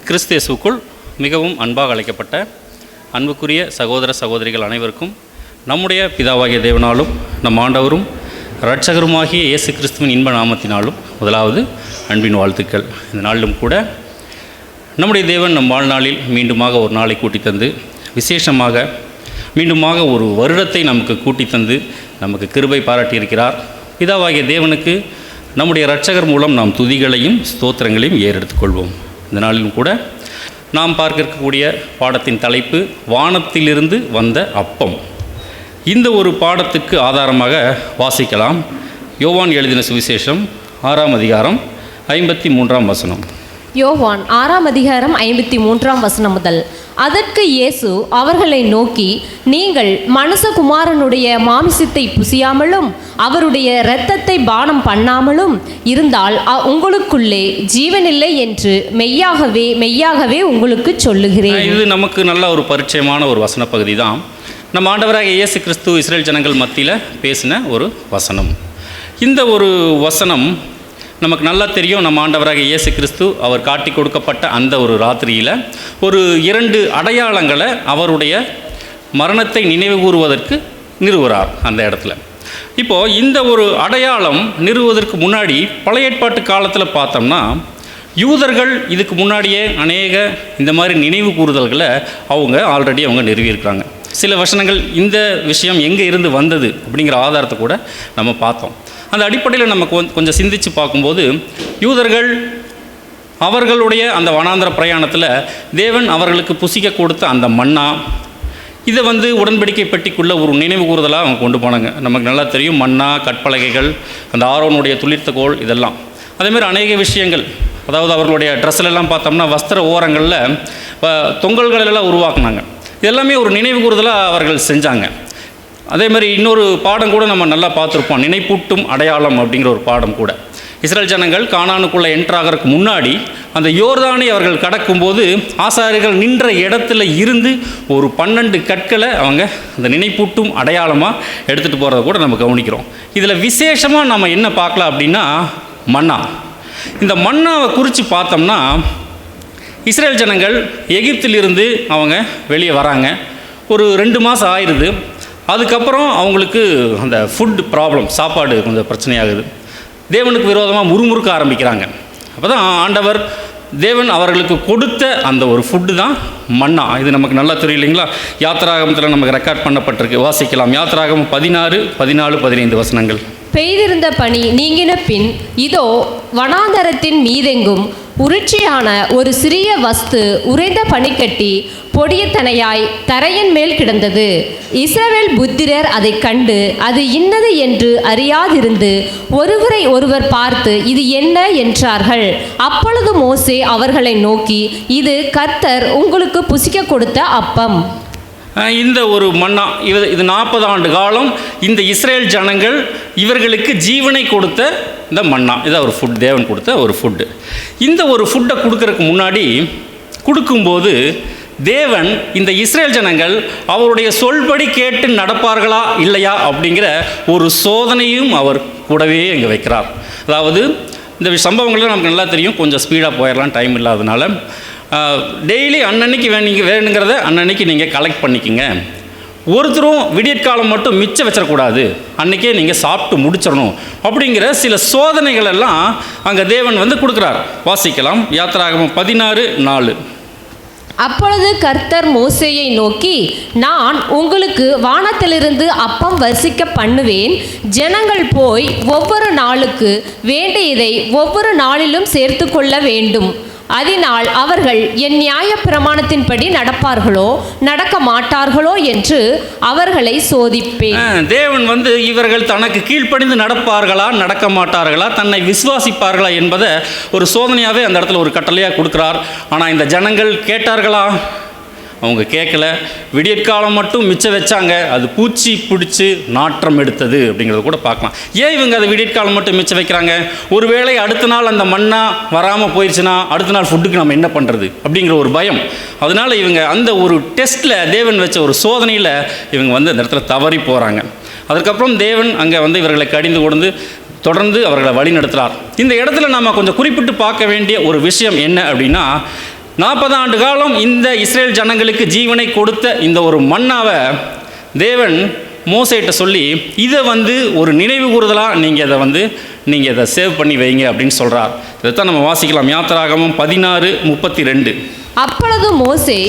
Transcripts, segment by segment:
கிறிஸ்தேசுக்குள் மிகவும் அன்பாக அழைக்கப்பட்ட அன்புக்குரிய சகோதர சகோதரிகள் அனைவருக்கும் நம்முடைய பிதாவாகிய தேவனாலும் நம் ஆண்டவரும் இரட்சகருமாகிய இயேசு கிறிஸ்துவின் இன்ப நாமத்தினாலும் முதலாவது அன்பின் வாழ்த்துக்கள். இந்த நாளிலும் கூட நம்முடைய தேவன் நம் வாழ்நாளில் மீண்டுமாக ஒரு நாளை கூட்டி தந்து விசேஷமாக மீண்டுமாக ஒரு வருடத்தை நமக்கு கூட்டி தந்து நமக்கு கிருபை பாராட்டியிருக்கிறார். பிதாவாகிய தேவனுக்கு நம்முடைய இரட்சகர் மூலம் நாம் துதிகளையும் ஸ்தோத்திரங்களையும் ஏறெடுத்துக்கொள்வோம். இந்த நாளிலும் கூட நாம் பார்க்க இருக்கக்கூடிய பாடத்தின் தலைப்பு வானத்திலிருந்து வந்த அப்பம். இந்த ஒரு பாடத்துக்கு ஆதாரமாக வாசிக்கலாம். யோவான் எழுதின சுவிசேஷம் 6ஆம் அதிகாரம் 53ஆம் வசனம். யோவான் 6ஆம் அதிகாரம் 53ஆம் வசனம் முதல். அதற்கு இயேசு அவர்களை நோக்கி, நீங்கள் மனுஷகுமாரனுடைய மாமிசத்தை புசியாமலும் அவருடைய இரத்தத்தை பானம் பண்ணாமலும் இருந்தால் உங்களுக்குள்ளே ஜீவனில்லை என்று மெய்யாகவே மெய்யாகவே உங்களுக்கு சொல்லுகிறேன். இது நமக்கு நல்ல ஒரு பரிச்சயமான ஒரு வசன பகுதி தான். நம்ம ஆண்டவராக இயேசு கிறிஸ்து இஸ்ரேல் ஜனங்கள் மத்தியில் பேசின ஒரு வசனம். இந்த ஒரு வசனம் நமக்கு நல்லா தெரியும். நம்ம ஆண்டவராக இயேசு கிறிஸ்து அவர் காட்டி கொடுக்கப்பட்ட அந்த ஒரு ராத்திரியில் ஒரு 2 அடையாளங்களை அவருடைய மரணத்தை நினைவு கூறுவதற்கு நிறுவுகிறார் அந்த இடத்துல. இப்போது இந்த ஒரு அடையாளம் நிறுவுவதற்கு முன்னாடி பழைய ஏற்பாட்டு காலத்தில் பார்த்தோம்னா யூதர்கள் இதுக்கு முன்னாடியே அநேக இந்த மாதிரி நினைவு கூறுதல்களை ஆல்ரெடி அவங்க நிறுவியிருக்கிறாங்க. சில வசனங்கள் இந்த விஷயம் எங்கே இருந்து வந்தது அப்படிங்கிற ஆதாரத்தை கூட நம்ம பார்த்தோம். அந்த அடிப்படையில் நம்ம கொஞ்சம் சிந்தித்து பார்க்கும்போது யூதர்கள் அவர்களுடைய அந்த வனாந்திர பிரயாணத்தில் தேவன் அவர்களுக்கு புசிக்க கொடுத்த அந்த மன்னா இதை உடன்படிக்கை பெட்டிக்குள்ளே ஒரு நினைவு கூறுதலாக அவங்க கொண்டு போனாங்க. நமக்கு நல்லா தெரியும், மன்னா, கற்பலகைகள், அந்த ஆரோனுடைய துளிர்த்த கோல், இதெல்லாம் அதேமாதிரி அநேக விஷயங்கள். அதாவது அவர்களுடைய ட்ரெஸ்ஸிலெல்லாம் பார்த்தோம்னா வஸ்திர ஓரங்களில் தொங்கல்களெல்லாம் உருவாக்குனாங்க. இதெல்லாமே ஒரு நினைவு கூறுதலாக அவர்கள் செஞ்சாங்க. அதே மாதிரி இன்னொரு பாடம் கூட நம்ம நல்லா பார்த்துருப்போம், நினைப்பூட்டும் அடையாளம் அப்படிங்கிற ஒரு பாடம் கூட. இஸ்ரேல் ஜனங்கள் கானானுக்குள்ளே என்ட்ராகிறதுக்கு முன்னாடி அந்த யோர்தானை அவர்கள் கடக்கும்போது ஆசாரியர்கள் நின்ற இடத்துல இருந்து ஒரு 12 கற்களை அவங்க அந்த நினைப்பூட்டும் அடையாளமாக எடுத்துகிட்டு போகிறத கூட நம்ம கவனிக்கிறோம். இதில் விசேஷமாக நம்ம என்ன பார்க்கலாம் அப்படின்னா மன்னா. இந்த மன்னாவை குறித்து பார்த்தோம்னா இஸ்ரேல் ஜனங்கள் எகிப்திலிருந்து அவங்க வெளியே வராங்க. ஒரு 2 மாதம் ஆயிடுது. அதுக்கப்புறம் அவங்களுக்கு அந்த ஃபுட் ப்ராப்ளம், சாப்பாடு கொஞ்சம் பிரச்சனையாகுது. தேவனுக்கு விரோதமாக முறுமுறுக்க ஆரம்பிக்கிறாங்க. அப்போ தான் ஆண்டவர் தேவன் அவர்களுக்கு கொடுத்த அந்த ஒரு ஃபுட்டு தான் மன்னா. இது நமக்கு நல்லா தெரியும் இல்லைங்களா? யாத்திராகமத்தில் நமக்கு ரெக்கார்ட் பண்ணப்பட்டிருக்கு. வாசிக்கலாம். யாத்திராகமம் 16, 14, 15 வசனங்கள். பெய்திருந்த பனி நீங்கின பின் இதோ வனாந்தரத்தின் மீதெங்கும் உருட்சியான ஒரு சிறிய வஸ்து உறைந்த பனிக்கட்டி பொடியத்தனையாய் தரையின் மேல் கிடந்தது. இஸ்ரவேல் புத்திரர் அதை கண்டு அது இன்னது என்று அறியாதிருந்து ஒருவரை ஒருவர் பார்த்து இது என்ன என்றார்கள். அப்பொழுது மோசே அவர்களை நோக்கி, இது கர்த்தர் உங்களுக்கு புசிக்க கொடுத்த அப்பம். இந்த ஒரு மன்னா இது 40 ஆண்டு காலம் இந்த இஸ்ரேல் ஜனங்கள் இவர்களுக்கு ஜீவனை கொடுத்த இந்த மன்னா. இதை ஒரு ஃபுட், தேவன் கொடுத்த ஒரு ஃபுட்டு. இந்த ஒரு ஃபுட்டை கொடுக்கறதுக்கு முன்னாடி கொடுக்கும்போது தேவன் இந்த இஸ்ரேல் ஜனங்கள் அவருடைய சொல்படி கேட்டு நடப்பார்களா இல்லையா அப்படிங்கிற ஒரு சோதனையும் அவர் கூடவே இங்கே வைக்கிறார். அதாவது இந்த சம்பவங்கள்லாம் நமக்கு நல்லா தெரியும். கொஞ்சம் ஸ்பீடாக போயிடலாம், டைம் இல்லாதனால. டெய்லி அன்னன்னைக்கு வேணுங்கிறத அன்னன்னைக்கு நீங்கள் கலெக்ட் பண்ணிக்கோங்க. ஒருத்தரும் விடியற்காலம் மட்டும் மிச்சம் வச்சிடக்கூடாது, அன்றைக்கே நீங்கள் சாப்பிட்டு முடிச்சிடணும் அப்படிங்கிற சில சோதனைகள் எல்லாம் அங்கே தேவன் கொடுக்குறார். வாசிக்கலாம். யாத்திராகமம் 16:4. அப்பொழுது கர்த்தர் மோசேயை நோக்கி, நான் உங்களுக்கு வானத்திலிருந்து அப்பம் வர்ஷிக்க பண்ணுவேன். ஜனங்கள் போய் ஒவ்வொரு நாளுக்கு வேண்டியதை ஒவ்வொரு நாளிலும் சேர்த்து கொள்ள வேண்டும். அதனால் அவர்கள் என் நியாய பிரமாணத்தின்படி நடப்பார்களோ நடக்க மாட்டார்களோ என்று அவர்களை சோதிப்பேன். தேவன் இவர்கள் தனக்கு கீழ்ப்படிந்து நடப்பார்களா நடக்க மாட்டார்களா, தன்னை விசுவாசிப்பார்களா என்பதை ஒரு சோதனையாகவே அந்த இடத்துல ஒரு கட்டளையாக கொடுக்குறார். ஆனால் இந்த ஜனங்கள் கேட்டார்களா? அவங்க கேட்கல. விடியற்காலம் மட்டும் மிச்சம் வச்சாங்க, அது பூச்சி பிடிச்சி நாற்றம் எடுத்தது அப்படிங்கிறத கூட பார்க்கலாம். ஏன் இவங்க அதை விடியற்காலம் மட்டும் மிச்சம் வைக்கிறாங்க? ஒருவேளை அடுத்த நாள் அந்த மண்ணா வராமல் போயிடுச்சுன்னா அடுத்த நாள் ஃபுட்டுக்கு நம்ம என்ன பண்ணுறது அப்படிங்கிற ஒரு பயம். அதனால் இவங்க அந்த ஒரு டெஸ்ட்டில் தேவன் வச்ச ஒரு சோதனையில் இவங்க அந்த இடத்துல தவறி போகிறாங்க. அதுக்கப்புறம் தேவன் அங்கே இவர்களை கடிந்து கொண்டு தொடர்ந்து அவர்களை வழி நடத்துகிறார். இந்த இடத்துல நம்ம கொஞ்சம் குறிப்பிட்டு பார்க்க வேண்டிய ஒரு விஷயம் என்ன அப்படின்னா, 40 ஆண்டு காலம் இந்த இஸ்ரேல் ஜனங்களுக்கு ஜீவனை கொடுத்த இந்த ஒரு மன்னாவை தேவன் மோசேட்ட சொல்லி இதை ஒரு நினைவு கூறுதலாக நீங்கள் இதை சேவ் பண்ணி வைங்க அப்படின்னு சொல்கிறார். இதைத்தான் நம்ம வாசிக்கலாம். யாத்திராகமம் 16:32. அப்பொழுது மோசே,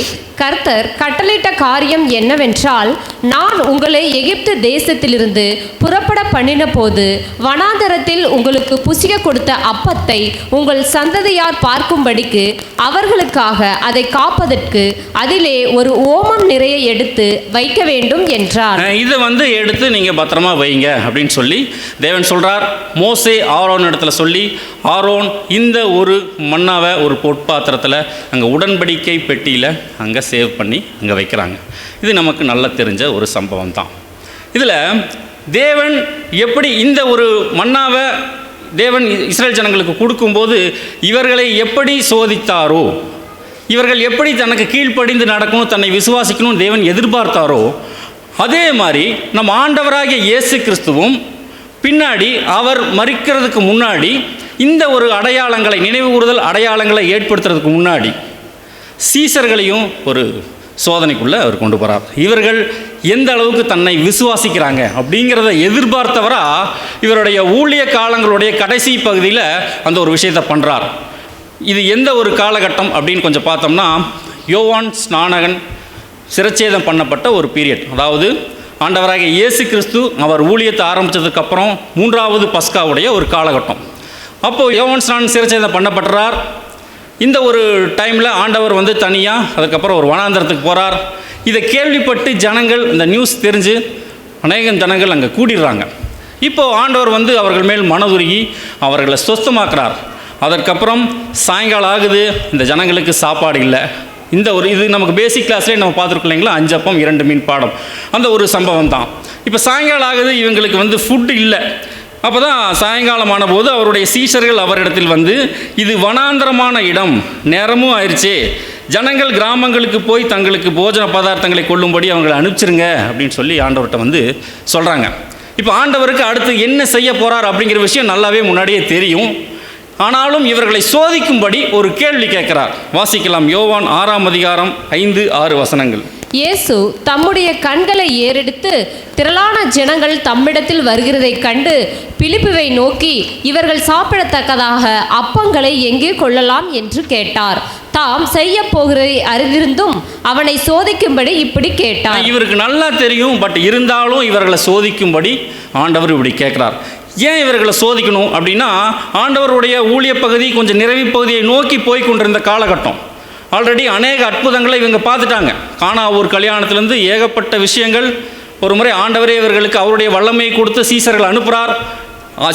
கர்த்தர் கட்டளையிட்ட காரியம் என்னவென்றால், நான் உங்களை எகிப்து தேசத்திலிருந்து புறப்பட பண்ணின போது வனாந்தரத்தில் உங்களுக்கு புசிக்க கொடுத்த அப்பத்தை உங்கள் சந்ததியார் பார்க்கும்படிக்கு அவர்களுக்காக அதை காப்பதற்கு அதிலே ஒரு ஓமம் நிறைய எடுத்து வைக்க வேண்டும் என்றார். இதை எடுத்து நீங்கள் பத்திரமா வைங்க அப்படின்னு சொல்லி தேவன் சொல்கிறார். மோசே ஆரோன் இடத்துல சொல்லி, ஆரோன் இந்த ஒரு மன்னாவை ஒரு பொற்பாத்திரத்தில் அங்கே உடன்படிக்கை பெட்டியில் அங்கே சேவ் பண்ணி அங்கே வைக்கிறாங்க. இது நமக்கு நல்லா தெரிஞ்ச ஒரு சம்பவம் தான். இதில் தேவன் எப்படி இந்த ஒரு மன்னாவை தேவன் இஸ்ரேல் ஜனங்களுக்கு கொடுக்கும்போது இவர்களை எப்படி சோதித்தாரோ, இவர்கள் எப்படி தனக்கு கீழ்ப்படிந்து நடக்கணும், தன்னை விசுவாசிக்கணும் தேவன் எதிர்பார்த்தாரோ, அதே மாதிரி நம்ம ஆண்டவராகிய இயேசு கிறிஸ்துவும் பின்னாடி அவர் மரிக்கிறதுக்கு முன்னாடி இந்த ஒரு அடையாளங்களை, நினைவு கூறுதல் அடையாளங்களை ஏற்படுத்துறதுக்கு முன்னாடி சீசர்களையும் ஒரு சோதனைக்குள்ளே அவர் கொண்டு போகிறார். இவர்கள் எந்த அளவுக்கு தன்னை விசுவாசிக்கிறாங்க அப்படிங்கிறத எதிர்பார்த்தவராக இவருடைய ஊழிய காலங்களுடைய கடைசி பகுதியில் அந்த ஒரு விஷயத்தை பண்ணுறார். இது எந்த ஒரு காலகட்டம் அப்படின்னு கொஞ்சம் பார்த்தோம்னா, யோவான் ஸ்நானகன் சிரச்சேதம் பண்ணப்பட்ட ஒரு பீரியட். அதாவது ஆண்டவராகிய இயேசு கிறிஸ்து அவர் ஊழியத்தை ஆரம்பித்ததுக்கப்புறம் 3வது பஸ்காவுடைய ஒரு காலகட்டம். அப்போது யோவான் ஸ்நானன் சிரச்சேதம் பண்ணப்பட்டுறார். இந்த ஒரு டைமில் ஆண்டவர் தனியாக அதுக்கப்புறம் ஒரு வனாந்தரத்துக்கு போகிறார். இதை கேள்விப்பட்டு ஜனங்கள், இந்த நியூஸ் தெரிஞ்சு அநேகம் ஜனங்கள் அங்கே கூடிடுறாங்க. இப்போது ஆண்டவர் அவர்கள் மேல் மனதுருகி அவர்களை சொஸ்தமாக்குறார். அதற்கப்புறம் சாயங்காலம் ஆகுது, இந்த ஜனங்களுக்கு சாப்பாடு இல்லை. இந்த ஒரு இது நமக்கு பேசிக் கிளாஸ்லேயே நம்ம பார்த்துருக்கோம் இல்லைங்களா, 5 அப்பம் 2 மீன் பாடம், அந்த ஒரு சம்பவம் தான். இப்போ சாயங்காலம் ஆகுது, இவங்களுக்கு ஃபுட்டு இல்லை. அப்போ தான் சாயங்காலமான போது அவருடைய சீஷர்கள் அவரிடத்தில் இது வனாந்தரமான இடம், நேரமும் ஆயிடுச்சு, ஜனங்கள் கிராமங்களுக்கு போய் தங்களுக்கு போஜன பதார்த்தங்களை கொள்ளும்படி அவங்களை அனுப்பிச்சிருங்க அப்படின்னு சொல்லி ஆண்டவர்கிட்ட சொல்கிறாங்க. இப்போ ஆண்டவருக்கு அடுத்து என்ன செய்ய போகிறார் அப்படிங்கிற விஷயம் நல்லாவே முன்னாடியே தெரியும். ஆனாலும் இவர்களை சோதிக்கும்படி ஒரு கேள்வி கேட்கிறார். வாசிக்கலாம். யோவான் 6ஆம் அதிகாரம் 5-6 வசனங்கள். இயேசு தம்முடைய கண்களை ஏறெடுத்து திரளான ஜனங்கள் தம்மிடத்தில் வருகிறதைக் கண்டு பிலிப்புவை நோக்கி, இவர்கள் சாப்பிடத்தக்கதாக அப்பங்களை எங்கே கொள்ளலாம் என்று கேட்டார். தாம் செய்ய போகிறதை அறிந்திருந்தும் அவனை சோதிக்கும்படி இப்படி கேட்டார். இவருக்கு நல்லா தெரியும், பட் இருந்தாலும் இவர்களை சோதிக்கும்படி ஆண்டவர் இப்படி கேட்கிறார். ஏன் இவர்களை சோதிக்கணும் அப்படின்னா, ஆண்டவருடைய ஊழிய பகுதி கொஞ்சம் நிறைவு பகுதியை நோக்கி போய் கொண்டிருந்த காலகட்டம். ஆல்ரெடி அநேக அற்புதங்களை இவங்க பார்த்துட்டாங்க. கானா ஒரு கல்யாணத்திலேருந்து ஏகப்பட்ட விஷயங்கள். ஒரு முறை ஆண்டவரே இவர்களுக்கு அவருடைய வல்லமையை கொடுத்து சீசர்கள் அனுப்புகிறார்.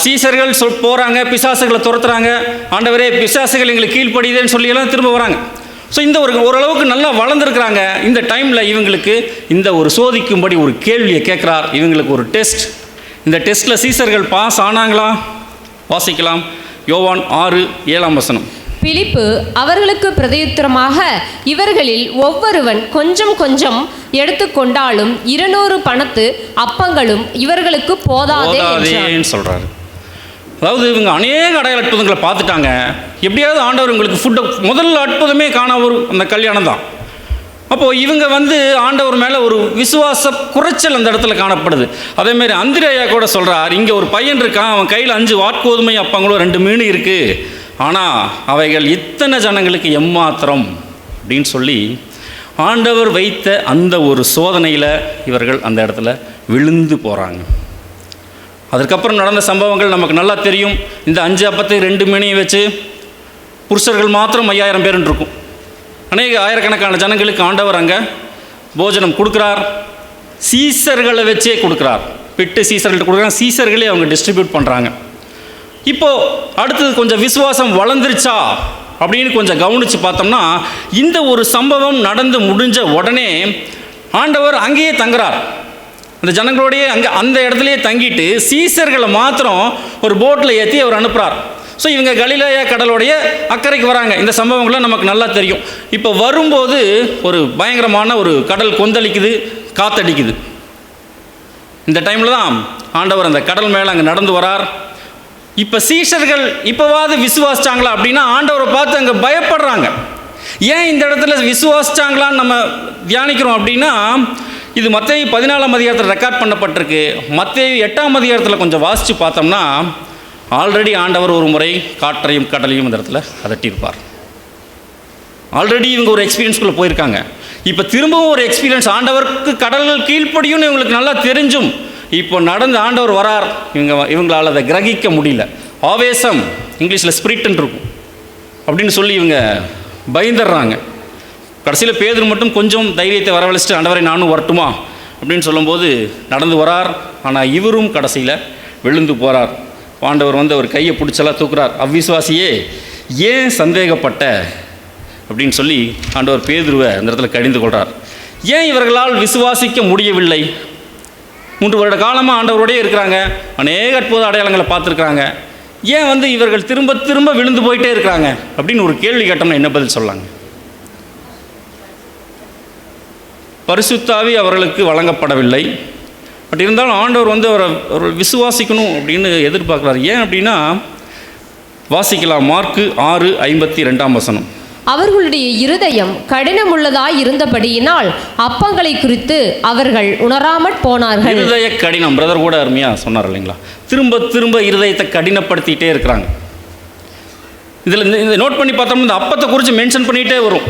சீசர்கள் போகிறாங்க, பிசாசுகளை துரத்துறாங்க. ஆண்டவரே பிசாசுகள் எங்களுக்கு கீழ்ப்படியுதுன்னு சொல்லியெல்லாம் திரும்ப வராங்க. ஸோ இந்த ஓரளவுக்கு நல்லா வளர்ந்துருக்குறாங்க. இந்த டைமில் இவங்களுக்கு இந்த ஒரு சோதிக்கும்படி ஒரு கேள்வியை கேட்குறார். இவங்களுக்கு ஒரு டெஸ்ட். இந்த டெஸ்ட்டில் சீசர்கள் பாஸ் ஆனாங்களா? வாசிக்கலாம். யோவான் 6:7 வசனம். பிலிப்பு அவர்களுக்கு பிரதியுத்தரமாக, இவர்களில் ஒவ்வொருவன் கொஞ்சம் கொஞ்சம் எடுத்துக்கொண்டாலும் 200 பணத்து அப்பங்களும் இவர்களுக்கு போதாதே சொல்கிறாரு. அதாவது இவங்க அநேக அடையாள அற்புதங்களை பார்த்துட்டாங்க. எப்படியாவது ஆண்டவர் இவங்களுக்கு ஃபுட்டை, முதல் அற்புதமே காணா ஒரு அந்த கல்யாணம் தான். அப்போது இவங்க ஆண்டவர் மேலே ஒரு விசுவாச குறைச்சல் அந்த இடத்துல காணப்படுது. அதேமாரி அந்திரேயா கூட சொல்கிறார், இங்கே ஒரு பையன் இருக்கான், அவன் கையில் 5 வாட்கோதுமை அப்பங்களும் 2 மீன் இருக்குது, ஆனால் அவைகள் இத்தனை ஜனங்களுக்கு எம்மாத்திரம் அப்படின்னு சொல்லி ஆண்டவர் வைத்த அந்த ஒரு சோதனையில் இவர்கள் அந்த இடத்துல விழுந்து போகிறாங்க. அதுக்கப்புறம் நடந்த சம்பவங்கள் நமக்கு நல்லா தெரியும். இந்த 5 அப்பத்தை 2 மீனையும் வச்சு புருஷர்கள் மாத்திரம் 5000 பேருன்னு இருக்கும். அநேக ஆயிரக்கணக்கான ஜனங்களுக்கு ஆண்டவர் அங்கே போஜனம் கொடுக்குறார். சீசர்களை வச்சே கொடுக்குறார். பிட்டு சீசர்கள்ட்ட கொடுக்குறாங்க, சீசர்களே அவங்க டிஸ்ட்ரிபியூட் பண்ணுறாங்க. இப்போது அடுத்தது கொஞ்சம் விசுவாசம் வளர்ந்துருச்சா அப்படின்னு கொஞ்சம் கவனித்து பார்த்தோம்னா, இந்த ஒரு சம்பவம் நடந்து முடிஞ்ச உடனே ஆண்டவர் அங்கேயே தங்குறார். அந்த ஜனங்களோடையே அந்த இடத்துலையே தங்கிட்டு சீசர்களை மாத்திரம் ஒரு போட்டில் ஏற்றி அவர் அனுப்புகிறார். ஸோ இவங்க கலிலேயா கடலோடைய அக்கறைக்கு வராங்க. இந்த சம்பவங்கள்லாம் நமக்கு நல்லா தெரியும். இப்போ வரும்போது ஒரு பயங்கரமான ஒரு கடல் கொந்தளிக்குது, காத்தடிக்குது. இந்த டைமில் தான் ஆண்டவர் அந்த கடல் மேலே அங்கே நடந்து வரார். இப்போ சீஷர்கள் இப்போவாது விசுவாசிச்சாங்களா அப்படின்னா ஆண்டவரை பார்த்து அங்கே பயப்படுறாங்க. ஏன் இந்த இடத்துல விசுவாசிச்சாங்களான்னு நம்ம தியானிக்கிறோம் அப்படின்னா, இது மத்தேயு 14ஆம் அதிகாரத்தில் ரெக்கார்ட் பண்ணப்பட்டிருக்கு. மத்தேயு 8ஆம் அதிகாரத்தில் கொஞ்சம் வாசித்து பார்த்தோம்னா, ஆல்ரெடி ஆண்டவர் ஒரு முறை காற்றையும் கடலையும் இந்த இடத்துல அதட்டியிருப்பார். ஆல்ரெடி இவங்க ஒரு எக்ஸ்பீரியன்ஸ்குள்ளே போயிருக்காங்க. இப்போ திரும்பவும் ஒரு எக்ஸ்பீரியன்ஸ், ஆண்டவருக்கு கடல்கள் கீழ்ப்படியும்னு இவங்களுக்கு நல்லா தெரிஞ்சும் இப்போ நடந்து ஆண்டவர் வரார். இவங்களால் அதை கிரகிக்க முடியல. ஆவேசம், இங்கிலீஷில் ஸ்பிரிட்ன்னு இருக்கும் அப்படின்னு சொல்லி இவங்க பயந்துடுறாங்க. கடைசியில் பேதுரு மட்டும் கொஞ்சம் தைரியத்தை வரவழைச்சிட்டு, ஆண்டவரை நானும் வரட்டுமா அப்படின்னு சொல்லும்போது நடந்து வரார். ஆனால் இவரும் கடைசியில் விழுந்து போகிறார். ஆண்டவர் வந்து அவர் கையை பிடிச்செல்லாம் தூக்குறார். அவ்விசுவாசியே ஏன் சந்தேகப்பட்ட அப்படின்னு சொல்லி ஆண்டவர் பேதுருவை அந்த இடத்துல கடிந்து கொள்கிறார். ஏன் இவர்களால் விசுவாசிக்க முடியவில்லை? 3 வருட காலமாக ஆண்டவரோடே இருக்கிறாங்க, அநேக அற்புத அடையாளங்களை பார்த்துருக்குறாங்க. ஏன் வந்து இவர்கள் திரும்ப திரும்ப விழுந்து போயிட்டே இருக்கிறாங்க அப்படின்னு ஒரு கேள்வி கேட்டோம்னா என்ன பதில் சொல்லாங்க? பரிசுத்த ஆவி அவர்களுக்கு வழங்கப்படவில்லை. பட் இருந்தாலும் ஆண்டவர் வந்து அவர்கள் விசுவாசிக்கணும் அப்படின்னு எதிர்பார்க்குறாரு. ஏன் அப்படின்னா, வாசிக்கலாம் மார்க்கு 6:52. அவர்களுடைய இருதயம் கடினமுள்ளதாய் இருந்தபடியினால் அப்பங்களை குறித்து அவர்கள் உணராமற் போனார்கள். இருதய கடினம், பிரதர் கூட அருமையாக சொன்னார் இல்லைங்களா? திரும்ப திரும்ப இருதயத்தை கடினப்படுத்திகிட்டே இருக்கிறாங்க. இதில் இந்த நோட் பண்ணி பார்த்தோம்னா இந்த அப்பத்தை குறித்து மென்ஷன் பண்ணிகிட்டே வரும்.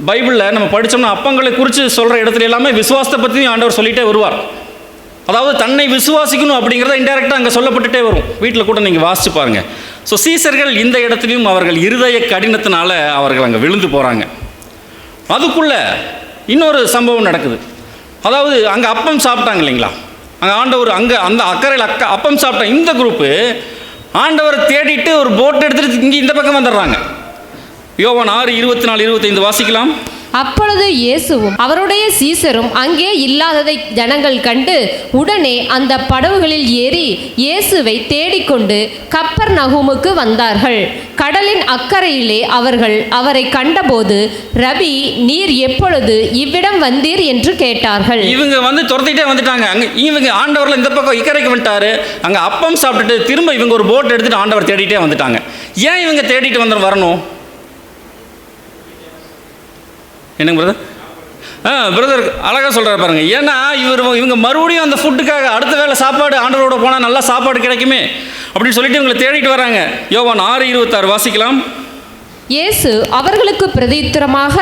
பைபிளில் நம்ம படித்தோம்னா அப்பங்களை குறித்து சொல்கிற இடத்துல எல்லாமே விசுவாசத்தை பற்றியும் ஆண்டவர் சொல்லிகிட்டே வருவார். அதாவது தன்னை விசுவாசிக்கணும் அப்படிங்கிறத இன்டெரக்டாக அங்கே சொல்லப்பட்டுட்டே வரும். வீட்டில் கூட நீங்கள் வாசித்து பாருங்கள். ஸோ சீசர்கள் இந்த இடத்துலையும் அவர்கள் இருதய கடினத்தினால அவர்கள் அங்கே விழுந்து போகிறாங்க. அதுக்குள்ளே இன்னொரு சம்பவம் நடக்குது. அதாவது அங்கே அப்பம் சாப்பிட்டாங்க இல்லைங்களா? அங்கே ஆண்டவர் அந்த அக்கறையில் அப்பம் சாப்பிட்டாங்க. இந்த குரூப்பு ஆண்டவரை தேடிட்டு ஒரு போட் எடுத்துகிட்டு இங்கே இந்த பக்கம் வந்துடுறாங்க. யோவான் 6:24-25 வாசிக்கலாம். அப்பொழுது இயேசுவும் அவருடைய சீசரும் அங்கே இல்லாததை ஜனங்கள் கண்டு உடனே அந்த படவுகளில் ஏறி இயேசுவை தேடிக்கொண்டு கப்பர்நகூமுக்கு வந்தார்கள். கடலின் அக்கறையிலே அவர்கள் அவரை கண்டபோது, ரபி, நீர் எப்பொழுது இவ்விடம் வந்தீர் என்று கேட்டார்கள். இவங்க வந்து துரத்திட்டே வந்துட்டாங்க. இவங்க ஆண்டவரில் இந்த பக்கம் இக்கரைக்கு வந்துட்டாரு. அங்கே அப்பம் சாப்பிட்டுட்டு திரும்ப இவங்க ஒரு போட் எடுத்துகிட்டு ஆண்டவர் தேடிட்டே வந்துட்டாங்க. ஏன் இவங்க தேடிட்டு வரணும்? என்னங்க பிரதர்? பிரதர் அழகாக சொல்கிறார் பாருங்க. ஏன்னா இவங்க மறுபடியும் அந்த ஃபுட்டுக்காக அடுத்த வேளை சாப்பாடு ஆண்டவரோட போனால் நல்லா சாப்பாடு கிடைக்குமே அப்படின்னு சொல்லிட்டு இவங்களை தேடிட்டு வராங்க. யோவான் 6:26 வாசிக்கலாம். இயேசு அவர்களுக்கு பிரதியுத்தரமாக,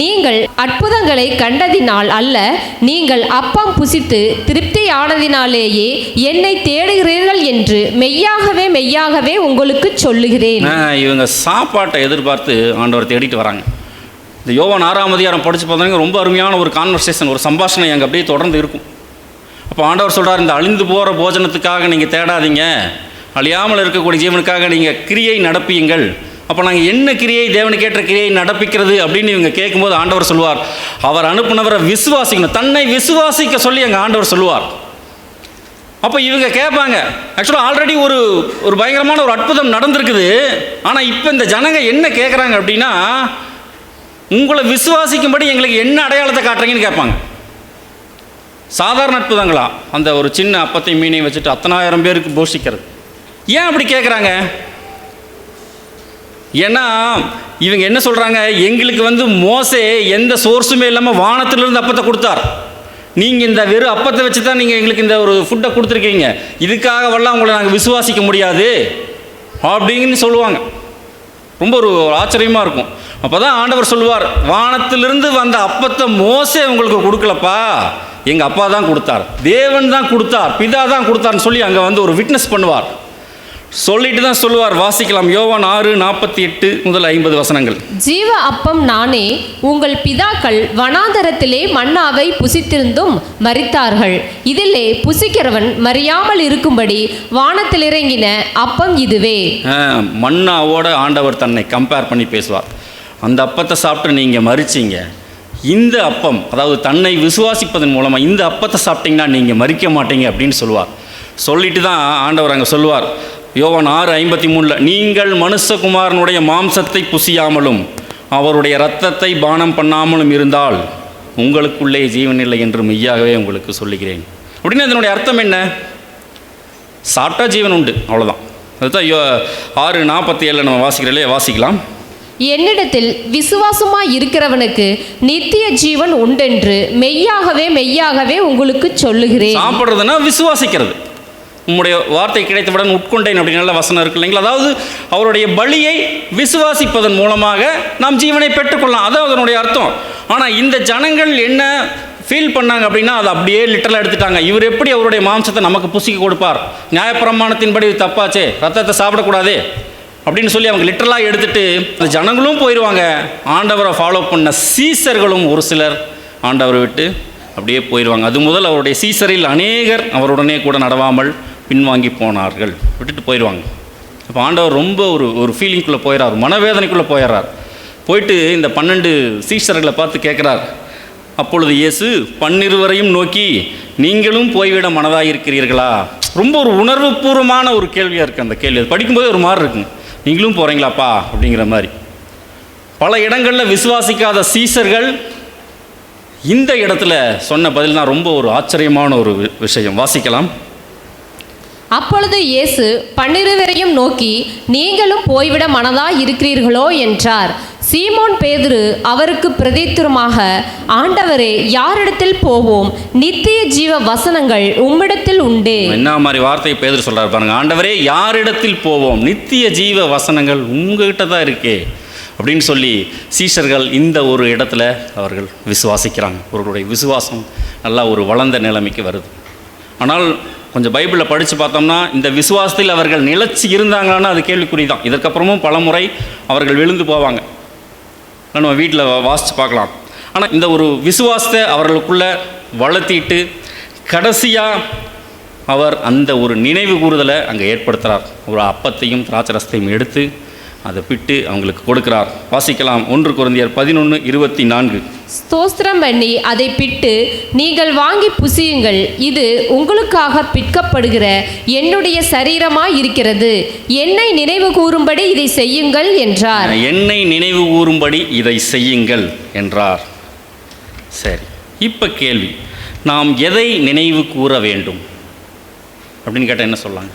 நீங்கள் அற்புதங்களை கண்டதினால் அல்ல, நீங்கள் அப்பம் புசித்து திருப்தியானதினாலேயே என்னை தேடுகிறீர்கள் என்று மெய்யாகவே மெய்யாகவே உங்களுக்கு சொல்லுகிறேன். இவங்க சாப்பாட்டை எதிர்பார்த்து ஆண்டவர் தேடிட்டு வராங்க. இந்த யோவான் 6ஆம் அதிகாரம் படித்து பார்த்தோன்னா ரொம்ப அருமையான ஒரு கான்வர்சேஷன், ஒரு சம்பாஷணை அங்கே அப்படியே தொடர்ந்து இருக்கும். அப்போ ஆண்டவர் சொல்கிறார், இந்த அழிந்து போகிற போஜனத்துக்காக நீங்கள் தேடாதீங்க, அழியாமல் இருக்கக்கூடிய ஜீவனுக்காக நீங்கள் கிரியை நடப்பியுங்கள். அப்போ நாங்கள் என்ன கிரியை, தேவனுக்கு ஏற்ற கிரியை நடப்பிக்கிறது அப்படின்னு இவங்க கேட்கும்போது ஆண்டவர் சொல்லுவார், அவர் அனுப்புனவரை விசுவாசிக்கணும், தன்னை விசுவாசிக்க சொல்லி எங்கள் ஆண்டவர் சொல்லுவார். அப்போ இவங்க கேட்பாங்க. ஆக்சுவலாக ஆல்ரெடி ஒரு பயங்கரமான ஒரு அற்புதம் நடந்திருக்குது. ஆனால் இப்போ இந்த ஜனங்க என்ன கேட்குறாங்க அப்படின்னா, உங்களை விசுவாசிக்கும்படி எங்களுக்கு என்ன அடையாளத்தை காட்டுறீங்கன்னு கேட்பாங்க. சாதாரண அற்புதங்களா? அந்த ஒரு சின்ன அப்பத்தை மீனையும் வச்சுட்டு 10,000 பேருக்கு போஷிக்கிறது. ஏன் அப்படி கேட்குறாங்க? ஏன்னா இவங்க என்ன சொல்கிறாங்க, எங்களுக்கு வந்து மோசே எந்த சோர்ஸுமே இல்லாமல் வானத்திலிருந்து அப்பத்தை கொடுத்தார், நீங்கள் இந்த வெறும் அப்பத்தை வச்சு தான் நீங்கள் எங்களுக்கு இந்த ஒரு ஃபுட்டை கொடுத்துருக்கீங்க, இதுக்காகவெல்லாம் உங்களை நாங்கள் விசுவாசிக்க முடியாது அப்படின்னு சொல்லுவாங்க. ரொம்ப ஒரு ஆச்சரியமாக இருக்கும். அப்போ தான் ஆண்டவர் சொல்லுவார், வானத்திலிருந்து வந்த அப்பத்தை மோசே உங்களுக்கு கொடுக்கலப்பா, எங்கள் அப்பா தான் கொடுத்தார், தேவன் தான் கொடுத்தார், பிதா தான் கொடுத்தார்னு சொல்லி அங்கே வந்து ஒரு விட்னஸ் பண்ணுவார். சொல்லிட்டு தான் சொல்லுவார். வாசிக்கலாம் யோவான் 6:48-50 ஜீவ அப்பம் நானே, உங்கள் பிதாக்கள் வனாந்தரத்திலே மன்னாவை புசித்திருந்தும் மரித்தார்கள், இதிலே புசிக்கிறவன் மறியாமல் இருக்கும்படி வானத்தில் இறங்கின அப்பம் இதுவே. மன்னாவோட ஆண்டவர் தன்னை கம்பேர் பண்ணி பேசுவார். அந்த அப்பத்தை சாப்பிட்டு நீங்கள் மரிச்சிங்க, இந்த அப்பம், அதாவது தன்னை விசுவாசிப்பதன் மூலமாக இந்த அப்பத்தை சாப்பிட்டீங்கன்னா நீங்கள் மரிக்க மாட்டீங்க அப்படின்னு சொல்லுவார். சொல்லிட்டு தான் ஆண்டவர் அங்கே சொல்லுவார் யோவான் 6:53, நீங்கள் மனுஷகுமாரனுடைய மாம்சத்தை புசியாமலும் அவருடைய இரத்தத்தை பானம் பண்ணாமலும் இருந்தால் உங்களுக்குள்ளே ஜீவன் இல்லை என்று மெய்யாகவே உங்களுக்கு சொல்லுகிறேன். அப்படின்னு அதனுடைய அர்த்தம் என்ன? சாப்பிட்டா ஜீவன் உண்டு, அவ்வளோதான். அதுதான் 6:47 நம்ம வாசிக்கிறோம், வாசிக்கலாம். என்னிடத்தில் விசுவாசமாய் இருக்கிறவனுக்கு நித்திய ஜீவன் உண்டென்று மெய்யாகவே மெய்யாகவே உங்களுக்கு சொல்லுகிறேன். சாப்பிட்றதுன்னா விசுவாசிக்கிறது. உம்முடைய வார்த்தை கிடைத்தவுடன் உட்கொண்டேன் அப்படின்னு நல்ல வசனம் இருக்கு இல்லைங்களா? அதாவது அவருடைய பலியை விசுவாசிப்பதன் மூலமாக நாம் ஜீவனை பெற்றுக்கொள்ளலாம், அதான் அதனுடைய அர்த்தம். ஆனால் இந்த ஜனங்கள் என்ன ஃபீல் பண்ணாங்க அப்படின்னா, அதை அப்படியே லிட்டரலாக எடுத்துட்டாங்க. இவர் எப்படி அவருடைய மாம்சத்தை நமக்கு புசிக்க கொடுப்பார், நியாயப்பிரமாணத்தின்படி இது தப்பாச்சே, ரத்தத்தை சாப்பிடக்கூடாதே அப்படின்னு சொல்லி அவங்க லிட்டரலாக எடுத்துட்டு அந்த ஜனங்களும் போயிடுவாங்க. ஆண்டவரை ஃபாலோ பண்ண சீசர்களும் ஒரு சிலர் ஆண்டவரை விட்டு அப்படியே போயிடுவாங்க. அது முதல் அவருடைய சீசரில் அநேகர் அவருடனே கூட நடவாமல் பின்வாங்கி போனார்கள், விட்டுட்டு போயிடுவாங்க. அப்போ ஆண்டவர் ரொம்ப ஒரு ஃபீலிங்குள்ளே போயிடறார், மனவேதனைக்குள்ளே போயிடுறார். போயிட்டு இந்த 12 சீஷர்களை பார்த்து கேட்குறார். அப்பொழுது இயேசு 12 நோக்கி, நீங்களும் போய்விட மனதாக இருக்கிறீர்களா? ரொம்ப ஒரு உணர்வுபூர்வமான ஒரு கேள்வியாக இருக்குது அந்த கேள்வி. அது படிக்கும்போது ஒரு மாதிரி இருக்குங்க, நீங்களும் போகிறீங்களாப்பா அப்படிங்கிற மாதிரி. பல இடங்களில் விசுவாசிக்காத சீசர்கள் இந்த இடத்துல சொன்ன பதில் தான் ரொம்ப ஒரு ஆச்சரியமான ஒரு விஷயம். வாசிக்கலாம். அப்பொழுது இயேசு 12 நோக்கி, நீங்களும் போய்விட மனதாய் இருக்கிறீர்களோ என்றார். சீமோன் பேதுரு அவருக்கு பிரதித்துரமாக, ஆண்டவரே, யாரிடத்தில் போவோம்? நித்திய ஜீவ வசனங்கள் உம்மிடத்தில் உண்டு. என்ன மாதிரி வார்த்தை பேதுரு சொல்றாரு பாருங்க. ஆண்டவரே, யாரிடத்தில் போவோம்? நித்திய ஜீவ வசனங்கள் உங்ககிட்ட தான் இருக்கே அப்படின்னு சொல்லி சீஷர்கள் இந்த ஒரு இடத்துல அவர்கள் விசுவாசிக்கிறாங்க. அவர்களுடைய விசுவாசம் நல்லா ஒரு வளர்ந்த நிலைமைக்கு வருது. ஆனால் கொஞ்சம் பைபிளில் படித்து பார்த்தோம்னா இந்த விசுவாசத்தில் அவர்கள் நிலைச்சி இருந்தாங்களான்னா அது கேள்விக்குறி தான். இதற்கப்புறமும் பல முறை அவர்கள் விழுந்து போவாங்க, நம்ம வீட்டில் வாசித்து பார்க்கலாம். ஆனால் இந்த ஒரு விசுவாசத்தை அவர்களுக்குள்ளே வளர்த்திட்டு கடைசியாக அவர் அந்த ஒரு நினைவு கூறுதலை அங்கே ஏற்படுத்துகிறார். ஒரு அப்பத்தையும் திராட்சரசத்தையும் எடுத்து அதை பிட்டு அவங்களுக்கு கொடுக்கிறார். வாசிக்கலாம். 1 கொரிந்தியர் 11:24. ஸ்தோத்திரம் பண்ணி அதை பிட்டு, நீங்கள் வாங்கி புசியுங்கள், இது உங்களுக்காக பிற்கப்படுகிற என்னுடைய சரீரமாய் இருக்கிறது, என்னை நினைவு கூறும்படி இதை செய்யுங்கள் என்றார். என்னை நினைவு கூறும்படி இதை செய்யுங்கள் என்றார். சரி, இப்போ கேள்வி, நாம் எதை நினைவு கூற வேண்டும் அப்படின்னு கேட்டால் என்ன சொல்லாங்க?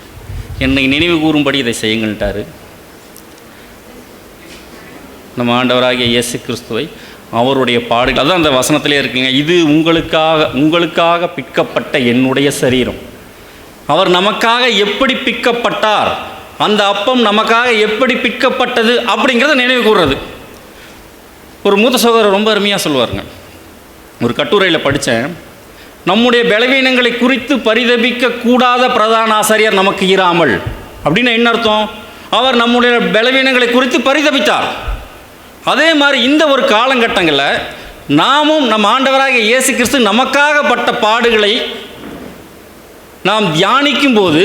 என்னை நினைவு கூறும்படி இதை செய்யுங்கள்ட்டாரு. நம்ம ஆண்டவராகிய இயேசு கிறிஸ்துவை, அவருடைய பாடுகள், அதான் அந்த வசனத்திலே இருக்குங்க. இது உங்களுக்காக பிற்கப்பட்ட என்னுடைய சரீரம். அவர் நமக்காக எப்படி பிற்கப்பட்டார், அந்த அப்பம் நமக்காக எப்படி பிற்கப்பட்டது அப்படிங்கிறத நினைவு கூறுறது. ஒரு மூத்த சகோதரர் ரொம்ப அருமையாக சொல்லுவாருங்க. ஒரு கட்டுரையில் படித்தேன், நம்முடைய பலவீனங்களை குறித்து பரிதபிக்க கூடாத பிரதான ஆசாரியர் நமக்கு இராமல் அப்படின்னு என்ன அர்த்தம்? அவர் நம்முடைய பலவீனங்களை குறித்து பரிதபித்தார். அதே மாதிரி இந்த ஒரு காலகட்டங்களில் நாமும் நம்ம ஆண்டவராகிய இயேசு கிறிஸ்து நமக்காகப்பட்ட பாடுகளை நாம் தியானிக்கும் போது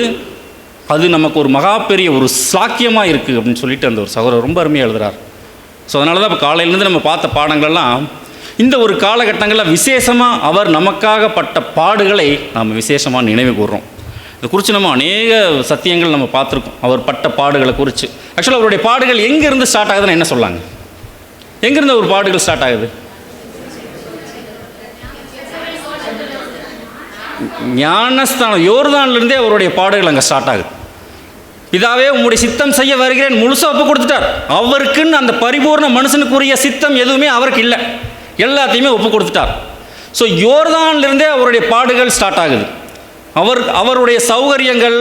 அது நமக்கு ஒரு மகா பெரிய ஒரு சாக்கியமாக இருக்குது அப்படின்னு சொல்லிட்டு அந்த ஒரு சகோதரர் ரொம்ப அருமையாக எழுதுகிறார். ஸோ அதனால தான் இப்போ காலையிலேருந்து நம்ம பார்த்த பாடங்கள்லாம் இந்த ஒரு காலகட்டங்களில் விசேஷமாக அவர் நமக்காகப்பட்ட பாடுகளை நாம் விசேஷமாக நினைவு கூறுறோம். இதை குறித்து நம்ம அநேக சத்தியங்கள் நம்ம பார்த்துருக்கோம். அவர் பட்ட பாடுகளை குறித்து. ஆக்சுவலாக அவருடைய பாடுகள் எங்கேருந்து ஸ்டார்ட் ஆகுதுன்னு என்ன சொல்லாங்க? எங்கேருந்து ஒரு பாடுகள் ஸ்டார்ட் ஆகுது? ஞானஸ்தானம், யோர்தான்லேருந்தே அவருடைய பாடுகள் அங்கே ஸ்டார்ட் ஆகுது. இதாவே உங்களுடைய சித்தம் செய்ய வருகிறேன் முழுசாக ஒப்பு கொடுத்துட்டார். அவருக்குன்னு அந்த பரிபூர்ண மனுஷனுக்குரிய சித்தம் எதுவுமே அவருக்கு இல்லை, எல்லாத்தையுமே ஒப்பு கொடுத்துட்டார். ஸோ யோர்தான்லேருந்தே அவருடைய பாடுகள் ஸ்டார்ட் ஆகுது. அவருடைய சௌகரியங்கள்,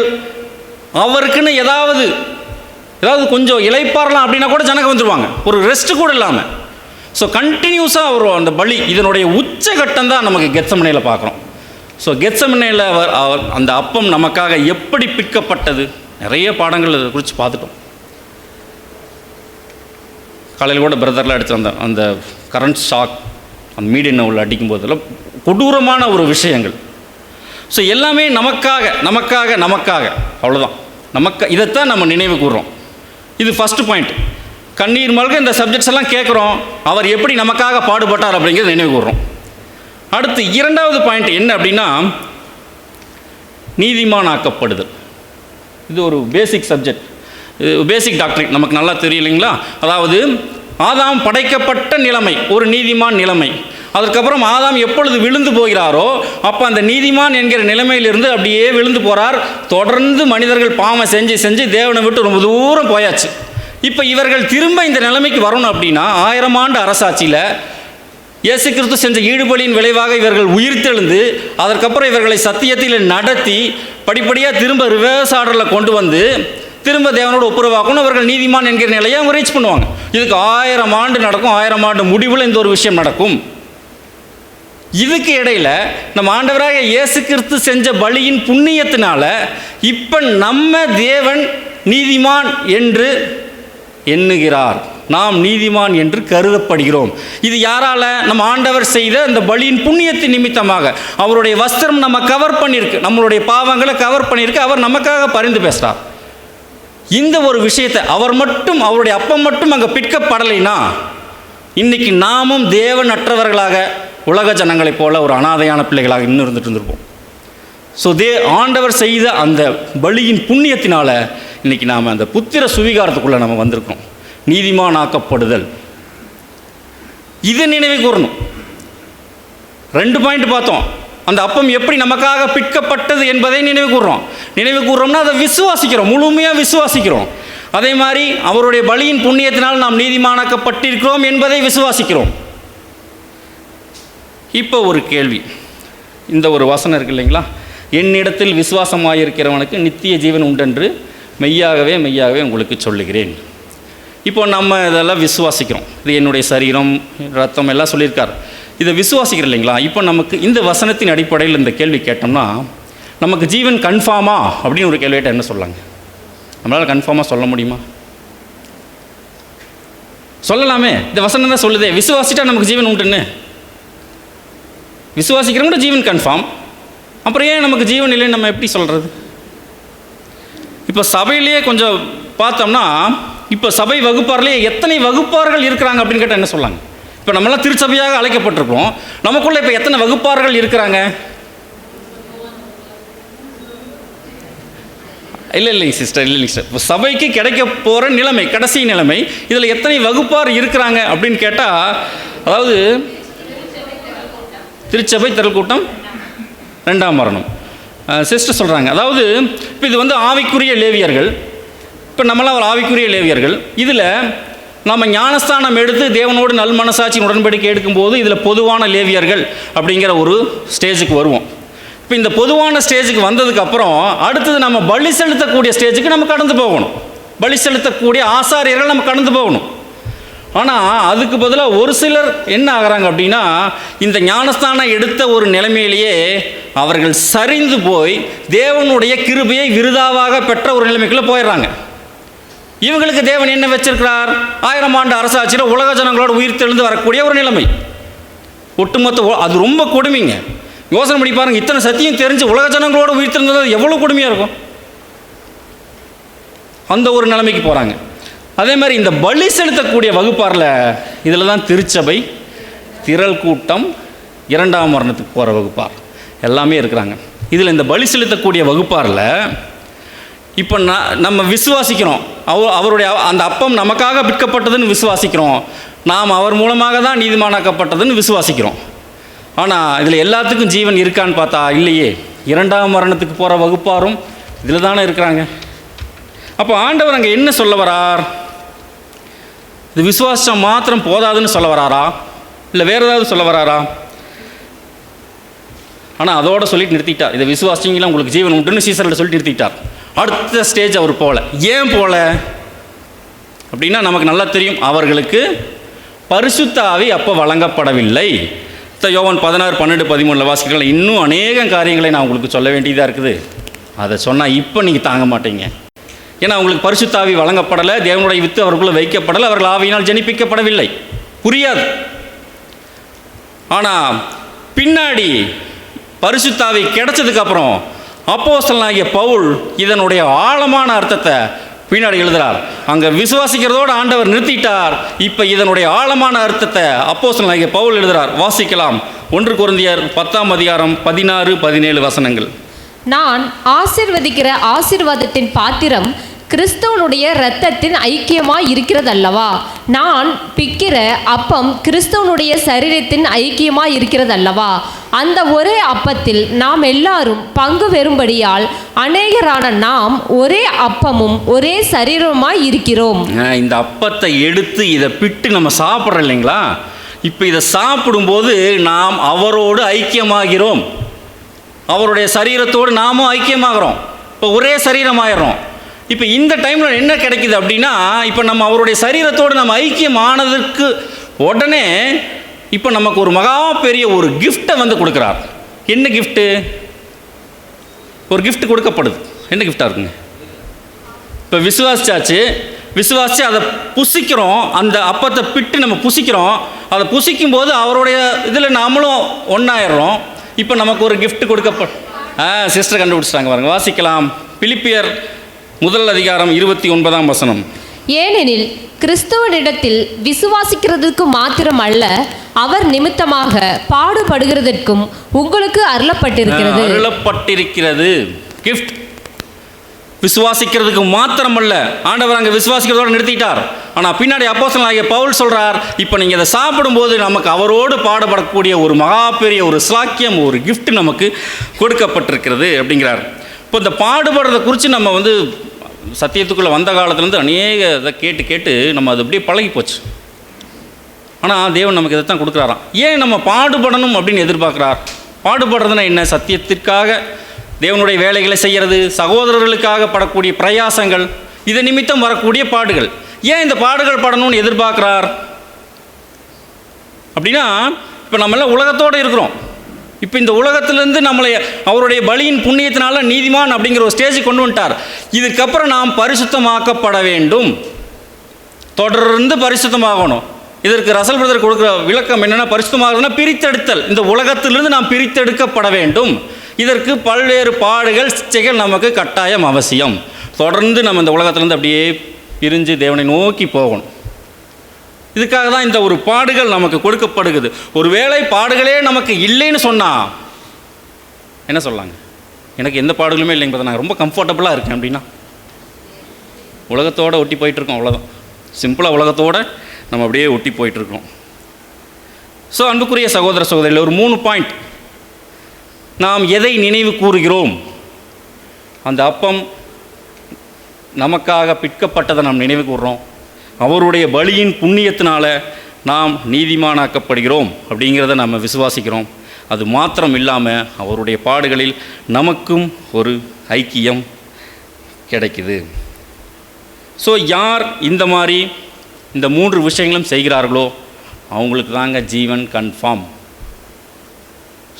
அவருக்குன்னு ஏதாவது கொஞ்சம் இளைப்பாறலாம் அப்படின்னா கூட ஜனங்க வந்துடுவாங்க, ஒரு ரெஸ்ட்டு கூட இல்லாமல். ஸோ கண்டினியூஸாக அவர் அந்த பலி, இதனுடைய உச்சகட்டம் தான் நமக்கு கெத்சமனேயில் பார்க்குறோம். ஸோ கெத்சமனேயில் அவர் அந்த அப்பம் நமக்காக எப்படி பிற்கப்பட்டது, நிறைய பாடங்கள் அதை குறித்து பார்த்துட்டோம். காலையில் கூட பிரதரில் அடித்த அந்த கரண்ட் ஷாக், அந்த மீடியன் உள்ள அடிக்கும் போதெல்லாம் கொடூரமான ஒரு விஷயங்கள். ஸோ எல்லாமே நமக்காக அவ்வளோதான். இதைத்தான் நம்ம நினைவு கூறுறோம். இது ஃபஸ்ட்டு பாயிண்ட். கண்ணீர் மல்க இந்த சப்ஜெக்ட்ஸ் எல்லாம் கேட்குறோம், அவர் எப்படி நமக்காக பாடுபட்டார் அப்படிங்கிறத நினைவு கூறுறோம். அடுத்து 2வது பாயிண்ட் என்ன அப்படின்னா, நீதிமானாக்கப்படுதல். இது ஒரு பேசிக் சப்ஜெக்ட், பேசிக் டாக்டரின், நமக்கு நல்லா தெரியலைங்களா? அதாவது ஆதாம் படைக்கப்பட்ட நிலைமை ஒரு நீதிமான் நிலைமை. அதுக்கப்புறம் ஆதாம் எப்பொழுது விழுந்து போகிறாரோ அப்போ அந்த நீதிமான் என்கிற நிலைமையிலிருந்து அப்படியே விழுந்து போகிறார். தொடர்ந்து மனிதர்கள் பாவம் செஞ்சு தேவனை விட்டு ரொம்ப தூரம் போயாச்சு. இப்போ இவர்கள் திரும்ப இந்த நிலைமைக்கு வரணும் அப்படின்னா 1000 ஆண்டு அரசாட்சியில் இயேசு கிறிஸ்து செஞ்ச ஈடுபலியின் விளைவாக இவர்கள் உயிர்த்தெழுந்து அதற்கப்புறம் இவர்களை சத்தியத்தில் நடத்தி படிப்படியாக திரும்ப ரிவர்ஸ் ஆர்டரில் கொண்டு வந்து திரும்ப தேவனோட ஒப்புரவாக்கணும், அவர்கள் நீதிமான் என்கிற நிலையை அவங்க ரீச் பண்ணுவாங்க. இதுக்கு 1000 ஆண்டு நடக்கும். 1000 ஆண்டு முடிவில் இந்த ஒரு விஷயம் நடக்கும். இதுக்கு இடையில நம்ம ஆண்டவராக இயேசு கிறிஸ்து செஞ்ச பலியின் புண்ணியத்தினால இப்போ நம்ம தேவன் நீதிமான் என்று எண்ணுகிறார், நாம் நீதிமான் என்று கருதப்படுகிறோம். இது யாரால? நம்ம ஆண்டவர் செய்த அந்த பலியின் புண்ணியத்தின் நிமித்தமாக. அவருடைய வஸ்திரம் நம்ம கவர் பண்ணியிருக்கு, நம்மளுடைய பாவங்களை கவர் பண்ணியிருக்கு, அவர் நமக்காக பரிந்து பேசுகிறார். இந்த ஒரு விஷயத்தை அவர் மட்டும், அவருடைய அப்பம் மட்டும் அங்கே பிற்கப்படலைன்னா இன்னைக்கு நாமும் தேவனற்றவர்களாக உலக ஜனங்களைப் போல ஒரு அனாதையான பிள்ளைகளாக இன்னும் இருந்துட்டு இருந்திருப்போம். ஸோ ஆண்டவர் செய்த அந்த பலியின் புண்ணியத்தினால இன்னைக்கு நாம் அந்த புத்திர சுவிகாரத்துக்குள்ளே நம்ம வந்திருக்கோம். நீதிமான் ஆக்கப்படுதல், இதை நினைவு கூறணும். 2 பாயிண்ட் பார்த்தோம். அந்த அப்பம் எப்படி நமக்காக பிற்கப்பட்டது என்பதை நினைவு கூறுறோம்னா அதை விசுவாசிக்கிறோம், முழுமையாக விசுவாசிக்கிறோம். அதே மாதிரி அவருடைய பலியின் புண்ணியத்தினால் நாம் நீதிமானாக்கப்பட்டிருக்கிறோம் என்பதை விசுவாசிக்கிறோம். இப்போ ஒரு கேள்வி, இந்த ஒரு வசனம் இருக்கு இல்லைங்களா, என்னிடத்தில் விசுவாசமாயிருக்கிறவனுக்கு நித்திய ஜீவன் உண்டென்று மெய்யாகவே மெய்யாகவே உங்களுக்கு சொல்லுகிறேன். இப்போ நம்ம இதெல்லாம் விசுவாசிக்கிறோம், இது என்னுடைய சரீரம் ரத்தம் எல்லாம் சொல்லியிருக்கார், இதை விசுவாசிக்கிறோம் இல்லைங்களா. இப்போ நமக்கு இந்த வசனத்தின் அடிப்படையில் இந்த கேள்வி கேட்டோம்னா நமக்கு ஜீவன் கன்ஃபார்மா அப்படின்னு ஒரு கேள்வி கேட்டால் என்ன சொல்லாங்க? நம்மளால் கன்ஃபார்மாக சொல்ல முடியுமா? சொல்லலாமே. இந்த வசனம் தான் சொல்லுதே, விசுவாசிட்டா நமக்கு ஜீவன் உண்டுன்னு. விசுவாசிக்கிறவங்க ஜீவன் கன்ஃபார்ம், அப்புறம் ஏன் நமக்கு ஜீவன் இல்லைன்னு நம்ம எப்படி சொல்கிறது? இப்போ சபையிலேயே கொஞ்சம் பார்த்தோம்னா, இப்போ சபை வகுப்பார்லேயே எத்தனை வகுப்பார்கள் இருக்கிறாங்க அப்படின்னு கேட்டால் என்ன சொல்லாங்க? இப்போ நம்மளாம் திருச்சபையாக அழைக்கப்பட்டிருக்கோம், நமக்குள்ளே இப்போ எத்தனை வகுப்பார்கள் இருக்கிறாங்க? இல்லைங்க சிஸ்டர். இப்போ சபைக்கு கிடைக்க போகிற நிலைமை, கடைசி நிலைமை, இதில் எத்தனை வகுப்பார் இருக்கிறாங்க அப்படின்னு கேட்டால், அதாவது திருச்சபை திரள் கூட்டம் 2ஆம் மரணம் சிஸ்டர் சொல்கிறாங்க. அதாவது இப்போ இது வந்து ஆவிக்குரிய லேவியர்கள், இப்போ நம்மளாம் ஒரு ஆவிக்குரிய லேவியர்கள். இதில் நம்ம ஞானஸ்தானம் எடுத்து தேவனோடு நல் மனசாட்சியின் உடன்படிக்கை எடுக்கும்போது இதில் பொதுவான லேவியர்கள் அப்படிங்கிற ஒரு ஸ்டேஜுக்கு வருவோம். இப்போ இந்த பொதுவான ஸ்டேஜுக்கு வந்ததுக்கப்புறம் அடுத்தது நம்ம பலி செலுத்தக்கூடிய ஸ்டேஜுக்கு நம்ம கடந்து போகணும். பலி செலுத்தக்கூடிய ஆசாரியர்கள் நம்ம கடந்து போகணும். ஆனால் அதுக்கு பதிலாக ஒரு சிலர் என்ன ஆகிறாங்க அப்படின்னா, இந்த ஞானஸ்தானம் எடுத்த ஒரு நிலைமையிலேயே அவர்கள் சரிந்து போய் தேவனுடைய கிருபையை விருதாவாக பெற்ற ஒரு நிலைமைக்குள்ளே போயிடுறாங்க. இவங்களுக்கு தேவன் என்ன வச்சிருக்கிறார்? 1000 ஆண்டு அரசாட்சியில் உலக ஜனங்களோட உயிர் தெழுந்து வரக்கூடிய ஒரு நிலைமை. ஒட்டுமொத்த அது ரொம்ப கொடுமைங்க. யோசனை பண்ணி பாருங்க, இத்தனை சத்தியம் தெரிஞ்சு உலக ஜனங்களோட உயிர் தெழுந்தது எவ்வளோ கொடுமையாக இருக்கும். அந்த ஒரு நிலைமைக்கு போகிறாங்க. அதே மாதிரி இந்த பலி செலுத்தக்கூடிய வகுப்பாரில் இதில் தான் திருச்சபை, திரள் கூட்டம், 2ஆம் மரணத்துக்கு போகிற வகுப்பார் எல்லாமே இருக்கிறாங்க. இதில் இந்த பலி செலுத்தக்கூடிய வகுப்பாரில் இப்போ நம்ம விசுவாசிக்கிறோம், அவருடைய அந்த அப்பம் நமக்காக பிற்கப்பட்டதுன்னு விசுவாசிக்கிறோம், நாம் அவர் மூலமாக தான் நீதிமானாக்கப்பட்டதுன்னு விசுவாசிக்கிறோம். ஆனால் இதில் எல்லாத்துக்கும் ஜீவன் இருக்கான்னு பார்த்தா இல்லையே. 2ஆம் மரணத்துக்கு போகிற வகுப்பாரும் இதில் தானே இருக்கிறாங்க. அப்போ ஆண்டவர் அங்கே என்ன சொல்ல வரார்? இது விசுவாசம் மாத்திரம் போதாதுன்னு சொல்ல வராரா, இல்லை வேறு ஏதாவது சொல்ல வராரா? ஆனால் அதோட சொல்லிட்டு நிறுத்திட்டார். இதை விசுவாசிங்களா உங்களுக்கு ஜீவன் உண்டுன்னு சீசர்கிட்ட சொல்லிட்டு நிறுத்திட்டார். அடுத்த ஸ்டேஜ் அவர் போகல. ஏன் போகல அப்படின்னா நமக்கு நல்லா தெரியும், அவர்களுக்கு பரிசுத்த ஆவி அப்போ வழங்கப்படவில்லை. யோவான் 16:12-13 வாசிக்கிறீங்களா? இன்னும் அநேக காரியங்களை நான் உங்களுக்கு சொல்ல வேண்டியதாக இருக்குது. அதை சொன்னால் இப்போ நீங்கள் தாங்க மாட்டீங்க. ஏன்னா அவங்களுக்கு பரிசுத்த ஆவி வழங்கப்படலை, தேவனுடைய வித்து அவர்களுக்குள்ளே வைக்கப்படலை, அவர்கள் ஆவியினால் ஜனிப்பிக்கப்படவில்லை, புரியாது. ஆனால் பின்னாடி பரிசுத்த ஆவி கிடைச்சதுக்கப்புறம் அப்போஸ்தலனாகிய பவுல் இதனுடைய ஆழமான அர்த்தத்தை பின்னாடி எழுதுகிறார். அங்கே விசுவாசிக்கிறதோடு ஆண்டவர் நிறுத்திட்டார். இப்போ இதனுடைய ஆழமான அர்த்தத்தை அப்போஸ்தலனாகிய பவுல் எழுதுகிறார். வாசிக்கலாம். 1 கொரிந்தியர் 10ஆம் அதிகாரம் 16-17 வசனங்கள். நான் ஆசீர்வதிக்கிற ஆசீர்வாதத்தின் பாத்திரம் கிறிஸ்துவனுடைய இரத்தத்தின் ஐக்கியமாய் இருக்கிறதல்லவா? நான் பிக்கிற அப்பம் கிறிஸ்துவனுடைய சரீரத்தின் ஐக்கியமாய் இருக்கிறதல்லவா? அந்த ஒரே அப்பத்தில் நாம் எல்லாரும் பங்கு பெறும்படியால் அநேகரான நாம் ஒரே அப்பமும் ஒரே சரீரமாய் இருக்கிறோம். இந்த அப்பத்தை எடுத்து இதை பிட்டு நம்ம சாப்பிட்றோம் இல்லைங்களா? இப்போ இதை சாப்பிடும்போது நாம் அவரோடு ஐக்கியமாகிறோம், அவருடைய சரீரத்தோடு நாமும் ஐக்கியமாகிறோம், இப்போ ஒரே சரீரமாயிடுறோம். இப்போ இந்த டைமில் என்ன கிடைக்குது அப்படின்னா, இப்போ நம்ம அவருடைய சரீரத்தோடு நம்ம ஐக்கியமானதற்கு உடனே இப்போ நமக்கு ஒரு மகா பெரிய ஒரு கிஃப்டை வந்து கொடுக்குறார். என்ன கிஃப்ட்டு? ஒரு கிஃப்ட் கொடுக்கப்படுது. என்ன கிஃப்டாக இருக்குங்க? இப்போ விசுவாசிச்சு அதை புசிக்கிறோம், அந்த அப்பத்தை பிட்டு நம்ம புசிக்கிறோம். அதை புசிக்கும் போது அவருடைய இதில் நாமளும் ஒன்றாயிடுறோம். இப்போ நமக்கு ஒரு கிஃப்ட் சிஸ்டர் கண்டுபிடிச்சிட்டாங்க பாருங்க. வாசிக்கலாம். பிலிப்பியர் 1:29. ஏனெனில் கிறிஸ்துவனிடத்தில் விசுவாசிக்கிறதுக்கு மாத்திரம் அல்ல, அவர் நிமித்தமாக பாடுபடுகிறதற்கும் உங்களுக்கு அருளப்பட்டிருக்கிறது. கிஃப்ட் விசுவாசிக்கிறதுக்கு மாத்திரமல்ல, ஆண்டவர் அங்கே விசுவாசிக்கிறதோடு நிறுத்திட்டார். ஆனால் பின்னாடி அப்போஸ்தலனாகிய பவுல் சொல்கிறார், இப்போ நீங்கள் இதை சாப்பிடும்போது நமக்கு அவரோடு பாடுபடக்கூடிய ஒரு மகா பெரிய ஒரு ஸ்லாக்கியம், ஒரு கிஃப்ட் நமக்கு கொடுக்கப்பட்டிருக்கிறது அப்படிங்கிறார். இப்போ இந்த பாடுபடுறதை குறித்து நம்ம வந்து சத்தியத்துக்குள்ளே வந்த காலத்துலேருந்து அநேக இதை கேட்டு நம்ம அது அப்படியே பழகி போச்சு. ஆனால் தேவன் நமக்கு இதை தான் கொடுக்குறாராம். ஏன் நம்ம பாடுபடணும் அப்படின்னு எதிர்பார்க்குறார்? பாடுபடுறதுன்னா என்ன? சத்தியத்திற்காக தேவனுடைய வேலைகளை செய்கிறது, சகோதரர்களுக்காக படக்கூடிய பிரயாசங்கள், இதை நிமித்தம் வரக்கூடிய பாடுகள். ஏன் இந்த பாடுகள் படணும்னு எதிர்பார்க்குறார் அப்படின்னா, இப்போ நம்மளாம் உலகத்தோடு இருக்கிறோம். இப்போ இந்த உலகத்திலேருந்து நம்மளை அவருடைய பலியின் புண்ணியத்தினால நீதிமான் அப்படிங்கிற ஒரு ஸ்டேஜுக்கு கொண்டு வந்துட்டார். இதுக்கப்புறம் நாம் பரிசுத்தமாக்கப்பட வேண்டும், தொடர்ந்து பரிசுத்தமாகணும். இதற்கு ரசல் பிரதர் கொடுக்குற விளக்கம் என்னென்னா, பரிசுத்தமாகிறதுனா பிரித்தெடுத்தல். இந்த உலகத்திலிருந்து நாம் பிரித்தெடுக்கப்பட வேண்டும். இதற்கு பல்வேறு பாடுகள், சிச்சைகள் நமக்கு கட்டாயம் அவசியம். தொடர்ந்து நம்ம இந்த உலகத்திலேருந்து அப்படியே பிரிஞ்சு தேவனை நோக்கி போகணும். இதுக்காக தான் இந்த ஒரு பாடுகள் நமக்கு கொடுக்கப்படுகிறது. ஒருவேளை பாடுகளே நமக்கு இல்லைன்னு சொன்னால் என்ன சொல்லலாங்க? எனக்கு எந்த பாடுகளுமே இல்லைங்க பார்த்தா நான் ரொம்ப கம்ஃபர்டபுளாக இருக்கேன் அப்படின்னா, உலகத்தோடு ஒட்டி போயிட்டுருக்கோம், அவ்வளோதான். சிம்பிளாக உலகத்தோடு நம்ம அப்படியே ஒட்டி போயிட்டுருக்கோம். ஸோ அன்புக்குரிய சகோதர சகோதரிகள், ஒரு 3 பாயிண்ட். நாம் எதை நினைவு கூறுகிறோம்? அந்த அப்பம் நமக்காக பிற்கப்பட்டதை நாம் நினைவு கூறுறோம். அவருடைய பலியின் புண்ணியத்தினால நாம் நீதிமானாக்கப்படுகிறோம் அப்படிங்கிறத நம்ம விசுவாசிக்கிறோம். அது மாத்திரம் இல்லாமல் அவருடைய பாடுகளில் நமக்கும் ஒரு ஐக்கியம் கிடைக்குது. ஸோ யார் இந்த மாதிரி இந்த 3 விஷயங்களும் செய்கிறார்களோ அவங்களுக்கு தாங்க ஜீவன் கன்ஃபார்ம்.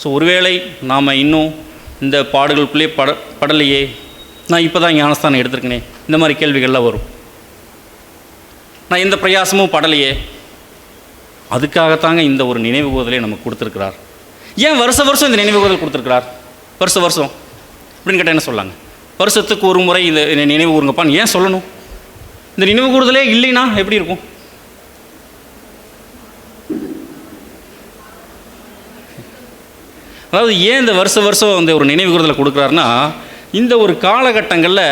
ஸோ ஒருவேளை நாம் இன்னும் இந்த பாடுகளுக்குள்ளே படலையே, நான் இப்போ தான் ஞானஸ்தானம் எடுத்திருக்கேனே, இந்த மாதிரி கேள்விகள்லாம் வரும். நான் எந்த பிரயாசமும் படலையே. அதுக்காகத்தாங்க இந்த ஒரு நினைவு கூறுதலே நமக்கு கொடுத்துருக்கிறார். ஏன் வருஷம் இந்த நினைவு கூறுதல் கொடுத்துருக்கிறார்? வருஷம் அப்படின்னு கேட்டால் என்ன சொல்லாங்க? வருஷத்துக்கு ஒரு முறை இந்த நினைவு கூறுங்கப்பான்னு ஏன் சொல்லணும்? இந்த நினைவு கூறுதலே இல்லைன்னா எப்படி இருக்கும்? அதாவது ஏன் இந்த வருஷம் இந்த ஒரு நினைவு கூறுதலை கொடுக்குறாருன்னா, இந்த ஒரு காலகட்டங்களில்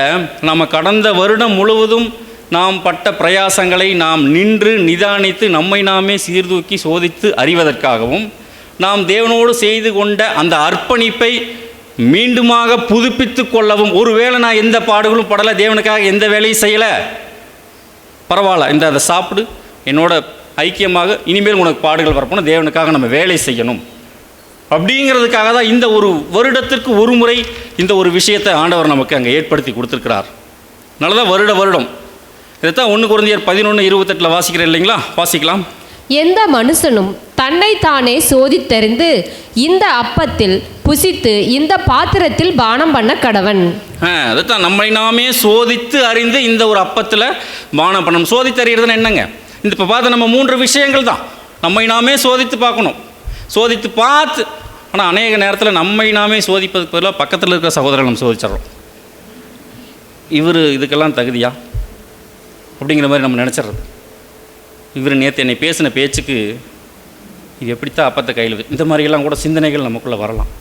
நம்ம கடந்த வருடம் முழுவதும் நாம் பட்ட பிரயாசங்களை நாம் நின்று நிதானித்து நம்மை நாமே சீர்தூக்கி சோதித்து அறிவதற்காகவும், நாம் தேவனோடு செய்து கொண்ட அந்த அர்ப்பணிப்பை மீண்டுமாக புதுப்பித்து கொள்ளவும். ஒருவேளை நான் எந்த பாடுகளும் படலை, தேவனுக்காக எந்த வேலையும் செய்யலை, பரவாயில்ல, இந்த அதை சாப்பிடு, என்னோட ஐக்கியமாக இனிமேல் உனக்கு பாடுகள் வரப்போனால் தேவனுக்காக நம்ம வேலை செய்யணும் அப்படிங்கிறதுக்காக தான் இந்த ஒரு வருடத்திற்கு ஒரு முறை இந்த ஒரு விஷயத்தை ஆண்டவர் நமக்கு அங்கே ஏற்படுத்தி கொடுத்துருக்கிறார். நல்லதான் வருடம் இதைத்தான் 1 கொரிந்தியர் 11:28 வாசிக்கிறேன் இல்லைங்களா? வாசிக்கலாம். எந்த மனுஷனும் தன்னை தானே சோதித்தறிந்து இந்த அப்பத்தில் புசித்து இந்த பாத்திரத்தில் பானம் பண்ண கடவன். அதுதான் நம்மை நாமே சோதித்து அறிந்து இந்த ஒரு அப்பத்தில் பானம் பண்ணணும். சோதித்து அறிகிறதுன்னு என்னங்க? இந்த இப்போ பார்த்து நம்ம 3 விஷயங்கள் தான் நம்மை நாமே சோதித்து பார்க்கணும். சோதித்து பார்த்து, ஆனால் அநேக நேரத்தில் நம்மை நாமே சோதிப்பதுக்கு பதிலாக பக்கத்தில் இருக்கிற சகோதரர்கள் நம்ம சோதிச்சிட்றோம். இவர் இதுக்கெல்லாம் தகுதியா அப்படிங்கிற மாதிரி நம்ம நினச்சிட்றது. இவர் நேற்று என்னை பேசின பேச்சுக்கு இது எப்படித்தான் அப்பத்தை கையில், இந்த மாதிரியெல்லாம் கூட சிந்தனைகள் நமக்குள்ளே வரலாம்.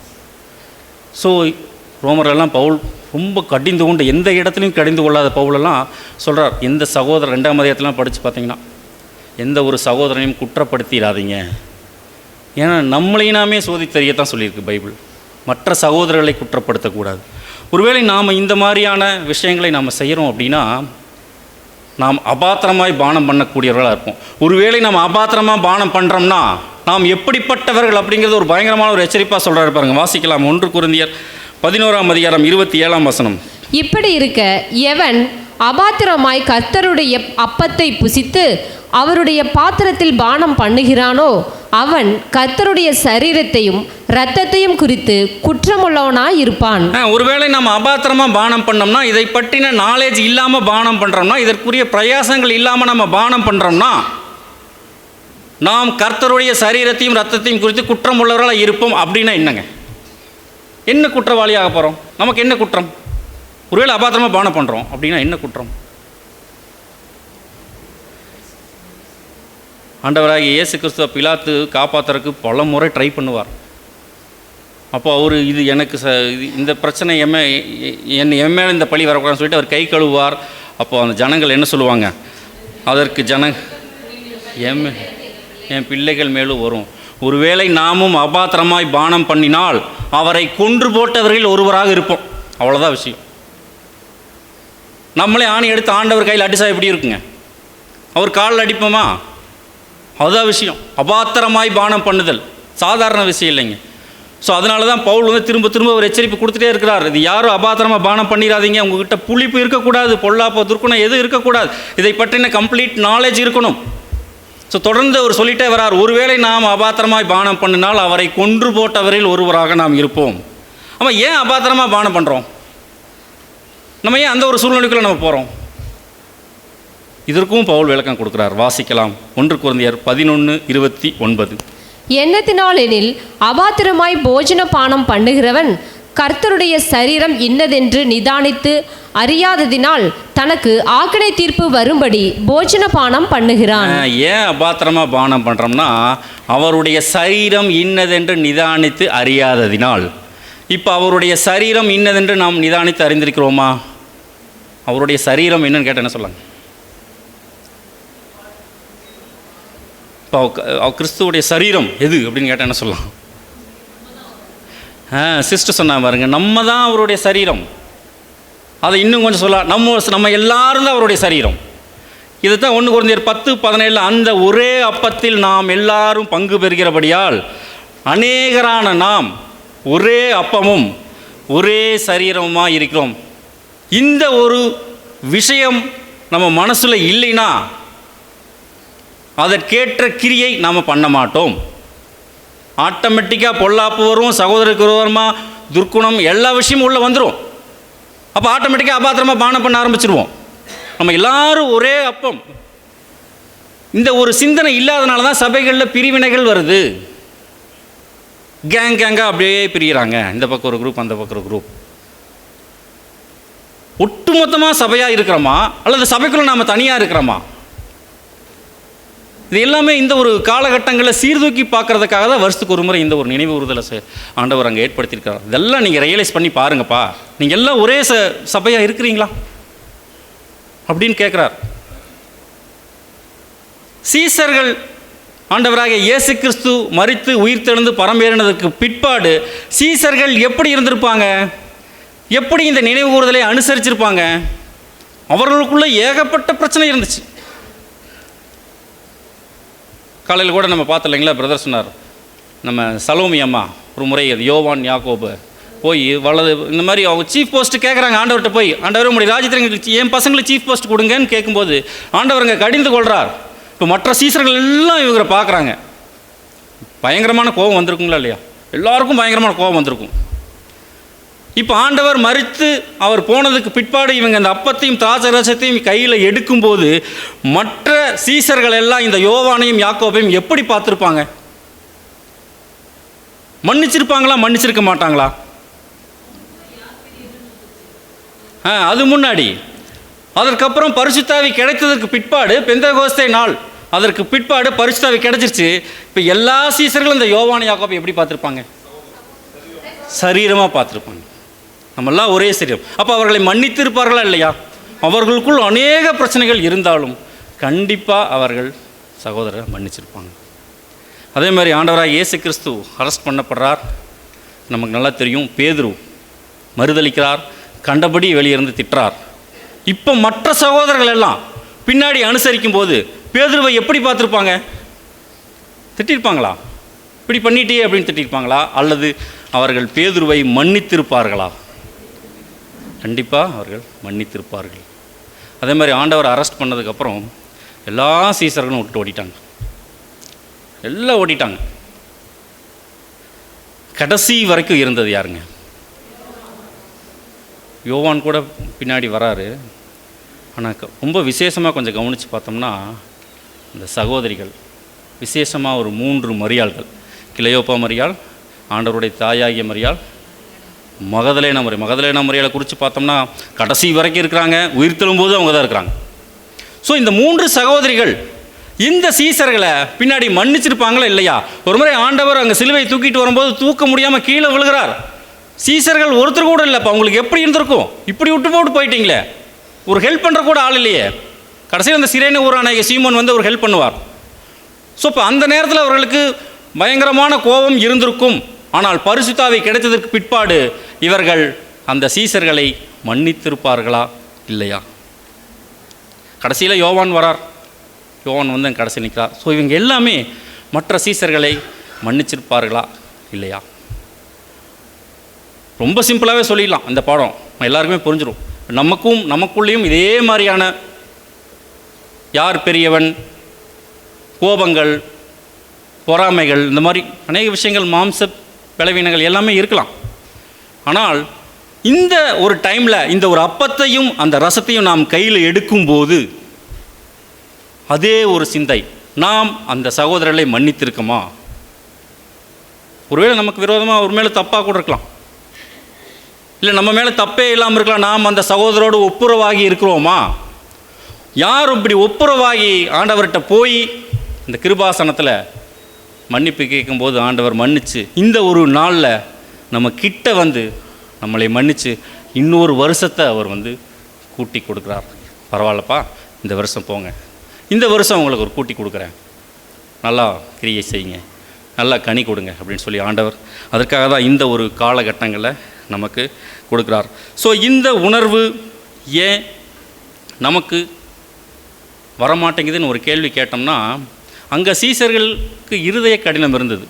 ஸோ ரோமரெல்லாம் பவுல் ரொம்ப கடிந்து கொண்டு எந்த இடத்துலையும் கடிந்து கொள்ளாத பவுலெல்லாம் சொல்கிறார். எந்த சகோதரர் 2ஆம் அதிகாரத்திலாம் படித்து பார்த்தீங்கன்னா, எந்த ஒரு சகோதரனையும் குற்றப்படுத்திடாதீங்க. ஏன்னா நம்மளையும் நாமே சோதித்தறியத்தான் சொல்லியிருக்கு பைபிள். மற்ற சகோதரர்களை குற்றப்படுத்தக்கூடாது. ஒருவேளை நாம் இந்த மாதிரியான விஷயங்களை நாம் செய்கிறோம் அப்படின்னா நாம் அபாத்திரமாய் பானம் பண்ணக்கூடியவர்களாக இருப்போம். ஒருவேளை நாம் அபாத்திரமாக பானம் பண்ணுறோம்னா நாம் எப்படிப்பட்டவர்கள் அப்படிங்கிறது ஒரு பயங்கரமான ஒரு எச்சரிப்பாக சொல்கிறாரு பாருங்க. வாசிக்கலாம். 1 கொரிந்தியர் 11ஆம் அதிகாரம் 27ஆம் வசனம். இப்படி இருக்க எவன் அபாத்திரமாய் கர்த்தருடைய அப்பத்தை புசித்து அவருடைய பாத்திரத்தில் பானம் பண்ணுகிறானோ அவன் கர்த்தருடைய சரீரத்தையும் இரத்தத்தையும் குறித்து குற்றமுள்ளவனாய் இருப்பான். ஒருவேளை நம்ம அபாத்திரமாக பானம் பண்ணோம்னா, இதை பற்றின நாலேஜ் இல்லாமல் பானம் பண்ணுறோம்னா, இதற்குரிய பிரயாசங்கள் இல்லாமல் நம்ம பானம் பண்ணுறோம்னா, நாம் கர்த்தருடைய சரீரத்தையும் இரத்தத்தையும் குறித்து குற்றம் உள்ளவர்களாக இருப்போம். அப்படின்னா என்னங்க? என்ன குற்றவாளியாக போகிறோம்? நமக்கு என்ன குற்றம்? ஒருவேளை அபாத்திரமாக பானம் பண்ணுறோம் அப்படின்னா என்ன குற்றம்? ஆண்டவராகிய இயேசு கிறிஸ்துவ பிலாத்து காப்பாற்றுறதுக்கு பல முறை ட்ரை பண்ணுவார். அப்போ அவர் இது எனக்கு இந்த பிரச்சனை என் மேலே இந்த பழி வரக்கூடாதுன்னு சொல்லிட்டு அவர் கை கழுவுவார். அப்போது அந்த ஜனங்கள் என்ன சொல்லுவாங்க? அதற்கு என் பிள்ளைகள் மேலும் வரும். ஒருவேளை நாமும் அபாத்திரமாய் பானம் பண்ணினால் அவரை கொன்று போட்டவர்கள் ஒருவராக இருப்போம். அவ்வளோதான் விஷயம். நம்மளே ஆணி எடுத்து ஆண்டவர் கையில் அடித்தா எப்படி இருக்குங்க? அவர் காலில் அடிப்போமா? அதுதான் விஷயம். அபாத்திரமாய் பானம் பண்ணுதல் சாதாரண விஷயம் இல்லைங்க. ஸோ அதனால தான் பவுல் திரும்ப திரும்ப ஒரு எச்சரிப்பு கொடுத்துட்டே இருக்கிறார். இது யாரும் அபாத்திரமாக பானம் பண்ணிடாதீங்க. உங்ககிட்ட புளிப்பு இருக்கக்கூடாது, பொல்லாப்போ துர்க்குணம் எதுவும் இருக்கக்கூடாது. இதை பற்றின கம்ப்ளீட் நாலேஜ் இருக்கணும். ஸோ தொடர்ந்து அவர் சொல்லிட்டே வரார். ஒருவேளை நாம் அபாத்திரமாய் பானம் பண்ணினால் அவரை கொன்று போட்டவரில் ஒருவராக நாம் இருப்போம். ஆமாம், ஏன் அபாத்திரமாக பானம் பண்ணுறோம்? நம்ம ஏன் அந்த ஒரு சூழ்நிலைக்குள்ளே நம்ம போகிறோம்? இதற்கும் பவுல் விளக்கம் கொடுக்குறார். வாசிக்கலாம். 1 கொரிந்தியர் 11:29. எண்ணத்தினாலெனில் அபாத்திரமாய் போஜன பானம் பண்ணுகிறவன் கர்த்தருடைய சரீரம் இன்னதென்று நிதானித்து அறியாததினால் தனக்கு ஆக்கினை தீர்ப்பு வரும்படி போஜன பானம் பண்ணுகிறான். ஏன் அபாத்திரமாக பானம் பண்ணுறோம்னா அவருடைய சரீரம் இன்னதென்று நிதானித்து அறியாததினால். இப்போ அவருடைய சரீரம் இன்னதென்று நாம் நிதானித்து அறிந்திருக்கிறோமா? அவருடைய சரீரம் என்னன்னு கேட்டால் என்ன சொல்லாங்க? இப்போ கிறிஸ்துவோடைய சரீரம் எது அப்படின்னு கேட்டால் என்ன சொல்லலாம்? சிஸ்டர் சொன்னா பாருங்க, நம்ம தான் அவருடைய சரீரம். அதை இன்னும் கொஞ்சம் சொல்லலாம், நம்ம எல்லாரும் தான் அவருடைய சரீரம். இதுதான் 1 கொரிந்தியர் 10:17. அந்த ஒரே அப்பத்தில் நாம் எல்லாரும் பங்கு பெறுகிறபடியால் அநேகரான நாம் ஒரே அப்பமும் ஒரே சரீரமுமாக இருக்கிறோம். இந்த ஒரு விஷயம் நம்ம மனசில் இல்லைன்னா அதற்கேற்ற கிரியை நாம் பண்ண மாட்டோம். ஆட்டோமேட்டிக்காக பொல்லாப்பு வரும், சகோதரருக்கு வருமா, துர்க்குணம் எல்லா விஷயமும் உள்ளே வந்துடும். அப்போ ஆட்டோமேட்டிக்காக அபாத்திரமாக பானம் பண்ண ஆரம்பிச்சிருவோம். நம்ம எல்லாரும் ஒரே அப்பம். இந்த ஒரு சிந்தனை இல்லாதனால தான் சபைகளில் பிரிவினைகள் வருது. கேங்காக அப்படியே பிரிகிறாங்க. இந்த பக்கம் ஒரு குரூப், அந்த பக்கம் ஒரு குரூப். ஒட்டுமொத்தமாக சபையாக இருக்கிறோமா அல்லது சபைக்குள்ளே நாம் தனியாக இருக்கிறோமா? இது எல்லாமே இந்த ஒரு காலகட்டங்களில் சீர்தூக்கி பார்க்குறதுக்காக தான் வருஷத்துக்கு ஒரு முறை இந்த ஒரு நினைவு ஊறுதலை ஆண்டவர் அங்கே ஏற்படுத்தியிருக்கார். இதெல்லாம் நீங்கள் ரியலைஸ் பண்ணி பாருங்கப்பா. நீங்கள் எல்லாம் ஒரே சபையாக இருக்கிறீங்களா அப்படின்னு கேட்குறார். சீசர்கள் ஆண்டவராக இயேசு கிறிஸ்து மரித்து உயிர்த்தெழுந்து பரம்பேறினதுக்கு பிற்பாடு சீசர்கள் எப்படி இருந்திருப்பாங்க? எப்படி இந்த நினைவு கூறுதலை அனுசரிச்சிருப்பாங்க? அவர்களுக்குள்ளே ஏகப்பட்ட பிரச்சனை இருந்துச்சு. காலையில் கூட நம்ம பார்த்து இல்லைங்களா, பிரதர் சொன்னார், நம்ம சலோமி அம்மா ஒரு முறை அது யோவான் யாக்கோபு போய் வலது இந்த மாதிரி அவங்க சீஃப் போஸ்ட்டு கேட்குறாங்க ஆண்டவர்கிட்ட போய், ஆண்டவர் உங்களுடைய ராஜ்யத்தில் என் பசங்களுக்கு சீஃப் போஸ்ட் கொடுங்கன்னு கேட்கும்போது ஆண்டவருங்க கடிந்து கொள்கிறார். இப்போ மற்ற சீசர்கள் எல்லாம் இவரை பார்க்குறாங்க. பயங்கரமான கோபம் வந்திருக்குங்களா இல்லையா? எல்லாருக்கும் பயங்கரமான கோபம் வந்திருக்கும். இப்போ ஆண்டவர் மரித்து அவர் போனதுக்கு பிற்பாடு இவங்க அந்த அப்பத்தையும் திராட்சரசத்தையும் கையில் எடுக்கும்போது மற்ற சீசர்கள் எல்லாம் இந்த யோவானையும் யாக்கோபையும் எப்படி பார்த்துருப்பாங்க? மன்னிச்சிருப்பாங்களா, மன்னிச்சிருக்க மாட்டாங்களா? அது முன்னாடி. அதற்கப்புறம் பரிசுத்தாவி கிடைத்ததற்கு பிற்பாடு பெந்தெகோஸ்தே நாள், அதற்கு பிற்பாடு பரிசுத்தாவி கிடைச்சிருச்சு. இப்போ எல்லா சீசர்களும் இந்த யோவானை யாக்கோபை எப்படி பார்த்துருப்பாங்க? சரீரமாக பார்த்துருப்பாங்க. நம்மெல்லாம் ஒரே சரீரம். அப்போ அவர்களை மன்னித்திருப்பார்களா இல்லையா? அவர்களுக்குள் அநேக பிரச்சனைகள் இருந்தாலும் கண்டிப்பாக அவர்கள் சகோதரரை மன்னிச்சிருப்பாங்க. அதே மாதிரி ஆண்டவராக இயேசு கிறிஸ்து அரெஸ்ட் பண்ணப்படுறார். நமக்கு நல்லா தெரியும். பேதுரு மறுதளிக்கிறார், கண்டபடி வெளியிருந்து திட்டுறார். இப்போ மற்ற சகோதரர்கள் எல்லாம் பின்னாடி அனுசரிக்கும் போது பேதுருவை எப்படி பார்த்துருப்பாங்க? திட்டிருப்பாங்களா? இப்படி பண்ணிட்டே அப்படின்னு திட்டிருப்பாங்களா? அல்லது அவர்கள் பேதுருவை மன்னித்திருப்பார்களா? கண்டிப்பாக அவர்கள் மன்னித்திருப்பார்கள். அதே மாதிரி ஆண்டவர் அரெஸ்ட் பண்ணதுக்கப்புறம் எல்லா சீசர்களும் விட்டு ஓடிட்டாங்க. எல்லாம் ஓடிட்டாங்க. கடைசி வரைக்கும் இருந்தது யாருங்க? யோவான் கூட பின்னாடி வராரு. ஆனால் ரொம்ப விசேஷமாக கொஞ்சம் கவனித்து பார்த்தோம்னா இந்த சகோதரிகள் விசேஷமாக ஒரு 3 மரியாள்கள், கிளையோப்பா மரியாள், ஆண்டவருடைய தாயாகிய மரியாள், மகதலேனா மரியாளை குறித்து பார்த்தோம்னா கடைசி வரைக்கும் இருக்கிறாங்க. உயிர் தெழும்போது அவங்க தான் இருக்கிறாங்க. ஸோ இந்த 3 சகோதரிகள் இந்த சீசர்களை பின்னாடி மன்னிச்சிருப்பாங்களா இல்லையா? ஒரு முறை ஆண்டவர் அங்கே சிலுவை தூக்கிட்டு வரும்போது தூக்க முடியாமல் கீழே விழுகிறார். சீசர்கள் ஒருத்தர் கூட இல்லைப்பா. உங்களுக்கு எப்படி இருந்திருக்கும்? இப்படி விட்டு போட்டு போயிட்டீங்களே, ஒரு ஹெல்ப் பண்ணுற கூட ஆள் இல்லையே. கடைசியில் அந்த சிரேன ஊரான சீமோன் வந்து ஒரு ஹெல்ப் பண்ணுவார். ஸோ இப்போ அந்த நேரத்தில் அவர்களுக்கு பயங்கரமான கோபம் இருந்திருக்கும். ஆனால் பரிசுத்த ஆவி கிடைத்ததற்கு பிற்பாடு இவர்கள் அந்த சீசர்களை மன்னித்திருப்பார்களா இல்லையா? கடைசியில் யோவான் வரார். யோவான் வந்து கடைசி நிற்கிறார். ஸோ இவங்க எல்லாமே மற்ற சீசர்களை மன்னிச்சிருப்பார்களா இல்லையா? ரொம்ப சிம்பிளாகவே சொல்லிடலாம். அந்த பாடம் எல்லாருக்குமே புரிஞ்சிடும். நமக்குள்ளேயும் இதே மாதிரியான யார் பெரியவன், கோபங்கள், பொறாமைகள், இந்த மாதிரி அநேக விஷயங்கள், மாம்ச பலவீனங்கள் எல்லாமே இருக்கலாம். ஆனால் இந்த ஒரு டைமில் இந்த ஒரு அப்பத்தையும் அந்த ரசத்தையும் நாம் கையில் எடுக்கும்போது அதே ஒரு சிந்தை, நாம் அந்த சகோதரர்களை மன்னித்திருக்கோமா? ஒருவேளை நமக்கு விரோதமாக ஒரு மேலே தப்பாக கூட இருக்கலாம், இல்லை நம்ம மேலே தப்பே இல்லாமல் இருக்கலாம். நாம் அந்த சகோதரோடு ஒப்புரவாகி இருக்கிறோமா? யார் இப்படி ஒப்புரவாகி ஆண்டவர்கிட்ட போய் இந்த கிருபாசனத்தில் மன்னிப்பு கேட்கும்போது ஆண்டவர் மன்னிச்சு இந்த ஒரு நாளில் நம்ம கிட்ட வந்து நம்மளை மன்னித்து இன்னொரு வருஷத்தை அவர் வந்து கூட்டி கொடுக்குறார். பரவாயில்லப்பா, இந்த வருஷம் போங்க, இந்த வருஷம் உங்களுக்கு ஒரு கூட்டி கொடுக்குறேன், நல்லா கிரியை செய்யுங்க, நல்லா கனி கொடுங்க அப்படின்னு சொல்லி ஆண்டவர் அதற்காக தான் இந்த ஒரு காலகட்டங்களில் நமக்கு கொடுக்குறார். ஸோ இந்த உணர்வு ஏன் நமக்கு வரமாட்டேங்குதுன்னு ஒரு கேள்வி கேட்டோம்னா, அங்கே சீசர்களுக்கு இருதய கடினம் இருந்தது.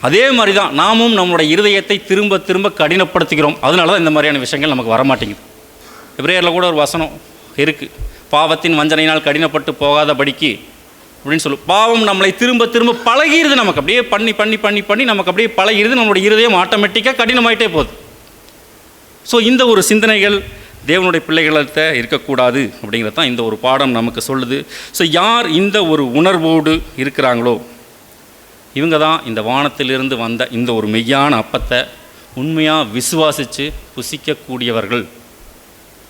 அதே மாதிரி தான் நாமும் நம்மளுடைய இருதயத்தை திரும்ப திரும்ப கடினப்படுத்துகிறோம். அதனால தான் இந்த மாதிரியான விஷயங்கள் நமக்கு வரமாட்டேங்குது. எபிரேயரில் கூட ஒரு வசனம் இருக்குது, பாவத்தின் வஞ்சனையினால் கடினப்பட்டு போகாதபடிக்கு அப்படின்னு சொல்லு. பாவம் நம்மளை திரும்ப திரும்ப பழகிடுது. நமக்கு அப்படியே பண்ணி பண்ணி பண்ணி பண்ணி நமக்கு அப்படியே பழகிடுது. நம்மளுடைய இருதயம் ஆட்டோமேட்டிக்காக கடினமாயிட்டே போகுது. ஸோ இந்த ஒரு சிந்தனைகள் தேவனுடைய பிள்ளைகள்கிட்ட இருக்கக்கூடாது அப்படிங்கிறது தான் இந்த ஒரு பாடம் நமக்கு சொல்லுது. ஸோ யார் இந்த ஒரு உணர்வோடு இருக்கிறாங்களோ இவங்க தான் இந்த வானத்திலிருந்து வந்த இந்த ஒரு மெய்யான அப்பத்தை உண்மையாக விசுவாசித்து புசிக்கக்கூடியவர்கள்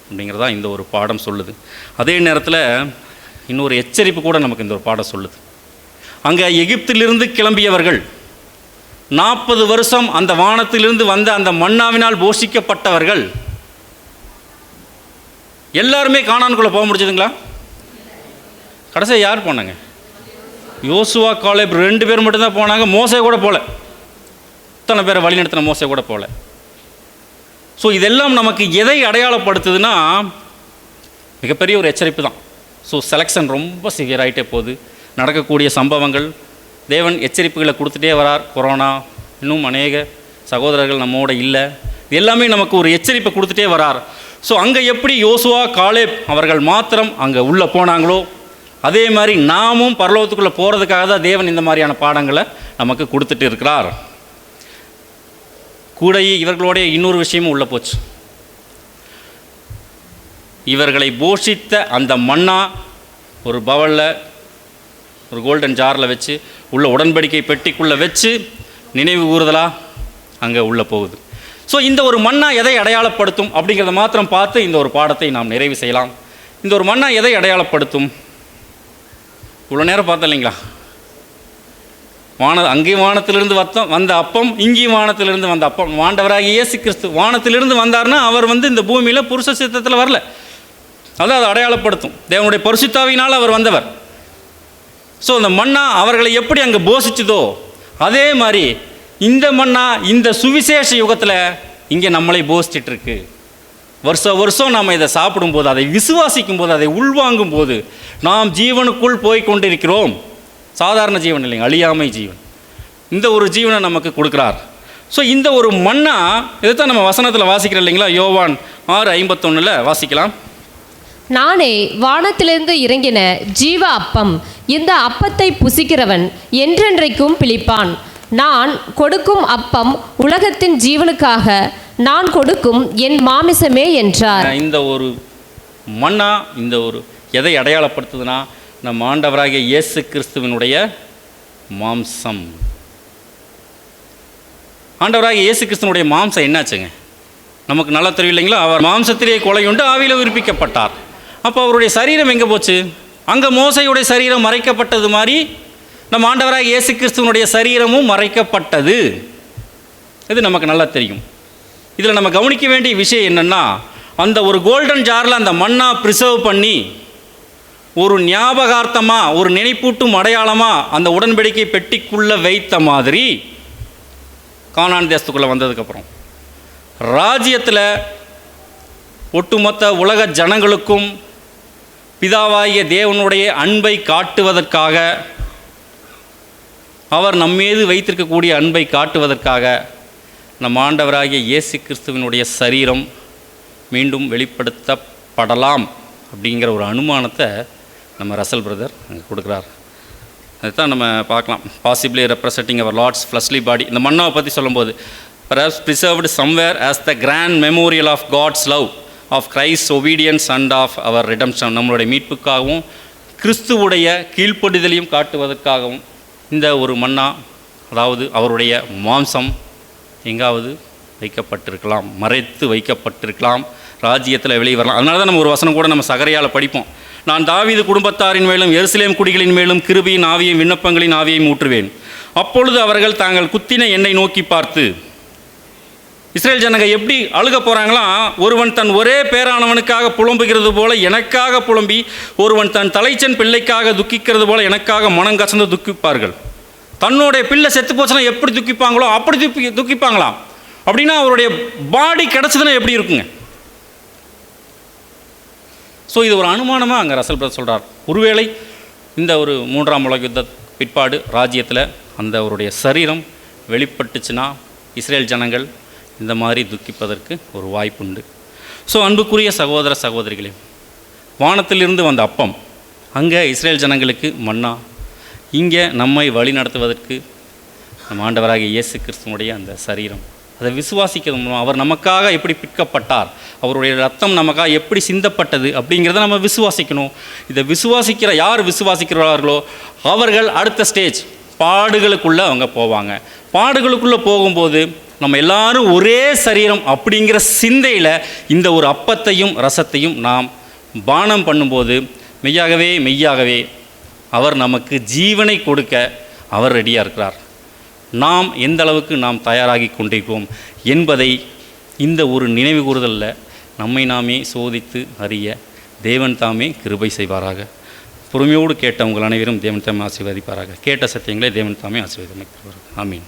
அப்படிங்கிறதா இந்த ஒரு பாடம் சொல்லுது. அதே நேரத்தில் இன்னொரு எச்சரிப்பு கூட நமக்கு இந்த ஒரு பாடம் சொல்லுது. அங்கே எகிப்திலிருந்து கிளம்பியவர்கள் 40 வருஷம் அந்த வானத்திலிருந்து வந்த அந்த மன்னாவினால் போஷிக்கப்பட்டவர்கள் எல்லாருமே கானானுக்குள்ளே போக முடிஞ்சதுங்களா? கடைசியாக யார் போனாங்க? யோசுவா, காலேப் 2 பேர் மட்டும்தான் போனாங்க. மோசே கூட போகல. இத்தனை பேரை வழிநடத்தின மோசே கூட போகல. ஸோ இதெல்லாம் நமக்கு எதை அடையாளப்படுத்துதுன்னா மிகப்பெரிய ஒரு எச்சரிப்பு தான். ஸோ செலெக்ஷன் ரொம்ப சிவியராகிட்டே போகுது. நடக்கக்கூடிய சம்பவங்கள், தேவன் எச்சரிப்புகளை கொடுத்துட்டே வரார். கொரோனா, இன்னும் அநேக சகோதரர்கள் நம்மோட இல்லை, இது எல்லாமே நமக்கு ஒரு எச்சரிப்பை கொடுத்துட்டே வரார். ஸோ அங்கே எப்படி யோசுவா, காலேப் அவர்கள் மாத்திரம் அங்கே உள்ளே போனாங்களோ அதே மாதிரி நாமும் பரலோகத்துக்குள்ளே போகிறதுக்காக தான் தேவன் இந்த மாதிரியான பாடங்களை நமக்கு கொடுத்துட்டு இருக்கிறார். கூட இவர்களோடைய இன்னொரு விஷயமும் உள்ளே போச்சு. இவர்களை போஷித்த அந்த மன்னா ஒரு பவலில், ஒரு கோல்டன் ஜாரில் வச்சு உள்ள உடன்படிக்கை பெட்டிக்குள்ளே வச்சு நினைவு கூறுதலாக அங்கே உள்ளே போகுது. ஸோ இந்த ஒரு மன்னா எதை அடையாளப்படுத்தும் அப்படிங்கிறத மாத்திரம் பார்த்து இந்த ஒரு பாடத்தை நாம் நிறைவு செய்யலாம். இந்த ஒரு மன்னா எதை அடையாளப்படுத்தும்? இவ்வளோ நேரம் பார்த்தோம் இல்லைங்களா? அங்கேயும் வானத்திலிருந்து வந்த அப்பம், இங்கேயும் வானத்திலிருந்து வந்த அப்பம். ஆண்டவராகிய இயேசு கிறிஸ்து வானத்திலிருந்து வந்தார்னா அவர் இந்த பூமியில் புருஷ சித்தத்தில் வரல. அதான் அதை அடையாளப்படுத்தும். தேவனுடைய பரிசுத்தாவினால் அவர் வந்தவர். ஸோ அந்த மன்னா அவர்களை எப்படி அங்கே போஷிச்சுதோ அதே மாதிரி இந்த மன்னா இந்த சுவிசேஷ யுகத்தில் இங்கே நம்மளை போஷிச்சிட்ருக்கு. வருஷம் நாம் இதை சாப்பிடும்போது, அதை விசுவாசிக்கும் போது, அதை உள்வாங்கும் போது நாம் ஜீவனுக்குள் போய் கொண்டிருக்கிறோம். சாதாரண ஜீவன் இல்லைங்க, அழியாமை ஜீவன். இந்த ஒரு ஜீவனை நமக்கு கொடுக்குறார். ஸோ இந்த ஒரு மன்னா இதைத்தான் நம்ம வசனத்தில் வாசிக்கிறோம் இல்லைங்களா? யோவான் 6:51 வாசிக்கலாம். நானே வானத்திலிருந்து இறங்கின ஜீவ அப்பம், இந்த அப்பத்தை புசிக்கிறவன் என்றென்றைக்கும் பிழைப்பான். நான் கொடுக்கும் அப்பம் உலகத்தின் ஜீவனுக்காக நான் கொடுக்கும் என் மாமிசமே என்றார். இந்த ஒரு மன்னா இந்த ஒரு எதை அடையாளப்படுத்துதுன்னா, நம் ஆண்டவராகிய இயேசு கிறிஸ்துவினுடைய மாம்சம். ஆண்டவராகிய இயேசு கிறிஸ்துவனுடைய மாம்சம் என்னாச்சுங்க? நமக்கு நல்லா தெரியும் இல்லைங்களா? அவர் மாம்சத்திலே கொலையுண்டு ஆவியில் உயிர்ப்பிக்கப்பட்டார். அப்போ அவருடைய சரீரம் எங்கே போச்சு? அங்கே மோசையுடைய சரீரம் மறைக்கப்பட்டது மாதிரி நம்ம ஆண்டவராகிய இயேசு கிறிஸ்துவனுடைய சரீரமும் மறைக்கப்பட்டது. இது நமக்கு நல்லா தெரியும். இதில் நம்ம கவனிக்க வேண்டிய விஷயம் என்னென்னா, அந்த ஒரு கோல்டன் ஜாரில் அந்த மண்ணா ப்ரிசர்வ் பண்ணி ஒரு ஞாபகார்த்தமாக, ஒரு நினைப்பூட்டும் அடையாளமாக அந்த உடன்படிக்கை பெட்டிக்குள்ளே வைத்த மாதிரி கானான் தேசத்துக்குள்ளே வந்ததுக்கப்புறம் ராஜ்யத்தில் ஒட்டுமொத்த உலக ஜனங்களுக்கும் பிதாவாகிய தேவனுடைய அன்பை காட்டுவதற்காக, அவர் நம்மீது வைத்திருக்கக்கூடிய அன்பை காட்டுவதற்காக நம் ஆண்டவராகிய இயேசு கிறிஸ்துவினுடைய சரீரம் மீண்டும் வெளிப்படுத்தப்படலாம் அப்படிங்கிற ஒரு அனுமானத்தை நம்ம ரசல் பிரதர் அங்கே கொடுக்குறார். அதுதான் நம்ம பார்க்கலாம். பாசிபிளி ரெப்ரசன்டிங் அவர் லார்ட்ஸ் ஃப்ளஷ்லி பாடி. இந்த மன்னாவை பற்றி சொல்லும்போது, perhaps preserved somewhere as the grand memorial of God's love, of Christ's obedience and of our redemption. நம்மளுடைய மீட்புக்காகவும் கிறிஸ்துவுடைய கீழ்ப்படிதலையும் காட்டுவதற்காகவும் இந்த ஒரு மன்னா, அதாவது அவருடைய மாம்சம் எங்காவது வைக்கப்பட்டிருக்கலாம், மறைத்து வைக்கப்பட்டிருக்கலாம், ராஜ்யத்தில் வெளியே வரலாம். அதனால தான் நம்ம ஒரு வசனம் கூட நம்ம சகரியால் படிப்போம். நான் தாவீது குடும்பத்தாரின் மேலும் எருசலேம் குடிகளின் மேலும் கிருபையின் ஆவியையும் விண்ணப்பங்களின் ஆவியையும் ஊற்றுவேன். அப்பொழுது அவர்கள் தாங்கள் குத்தின என்னை நோக்கி பார்த்து, இஸ்ரேல் ஜனங்க எப்படி அழுக போகிறாங்களாம், ஒருவன் தன் ஒரே பேரானவனுக்காக புலம்புகிறது போல எனக்காக புலம்பி, ஒருவன் தன் தலைச்சன் பிள்ளைக்காக துக்கிக்கிறது போல எனக்காக மனம் கசந்து துக்கிப்பார்கள். தன்னுடைய பிள்ளை செத்து போச்சுன்னா எப்படி துக்கிப்பாங்களோ அப்படி துக்கிப்பாங்களாம். அப்படின்னா அவருடைய பாடி கிடச்சதுன்னா எப்படி இருக்குங்க? ஸோ இது ஒரு அனுமானமாக அங்கே ரசல் பிரதர் சொல்கிறார். ஒருவேளை இந்த ஒரு 3ஆம் உலக யுத்த பிற்பாடு ராஜ்யத்தில் அந்த அவருடைய சரீரம் வெளிப்பட்டுச்சுன்னா இஸ்ரேல் ஜனங்கள் இந்த மாதிரி துக்கிப்பதற்கு ஒரு வாய்ப்புண்டு. ஸோ அன்புக்குரிய சகோதர சகோதரிகளே, வானத்திலிருந்து வந்த அப்பம் அங்கே இஸ்ரேல் ஜனங்களுக்கு மன்னா, இங்கே நம்மை வழி நடத்துவதற்கு நம் ஆண்டவராகிய இயேசு கிறிஸ்துவனுடைய அந்த சரீரம். அதை விசுவாசிக்கிறது மூலம் அவர் நமக்காக எப்படி பிற்கப்பட்டார், அவருடைய ரத்தம் நமக்காக எப்படி சிந்தப்பட்டது அப்படிங்கிறத நம்ம விசுவாசிக்கணும். இதை யார் விசுவாசிக்கிறார்களோ அவர்கள் அடுத்த ஸ்டேஜ் பாடுகளுக்குள்ளே அவங்க போவாங்க. பாடுகளுக்குள்ளே போகும்போது நம்ம எல்லாரும் ஒரே சரீரம் அப்படிங்கிற சிந்தையில் இந்த ஒரு அப்பத்தையும் ரசத்தையும் நாம் பானம் பண்ணும்போது மெய்யாகவே அவர் நமக்கு ஜீவனை கொடுக்க அவர் ரெடியாக இருக்கிறார். நாம் எந்த அளவுக்கு நாம் தயாராகி கொண்டிருக்கிறோம் என்பதை இந்த ஒரு நினைவு கூறுதலில் நம்மை நாமே சோதித்து அறிய தேவன் தாமே கிருபை செய்வாராக. பொறுமையோடு கேட்ட உங்கள் அனைவரும் தேவன் தாமே ஆசீர்வதிப்பாராக. கேட்ட சத்தியங்களை தேவன் தாமே ஆசீர்வதிப்பாராக. ஆமீன்.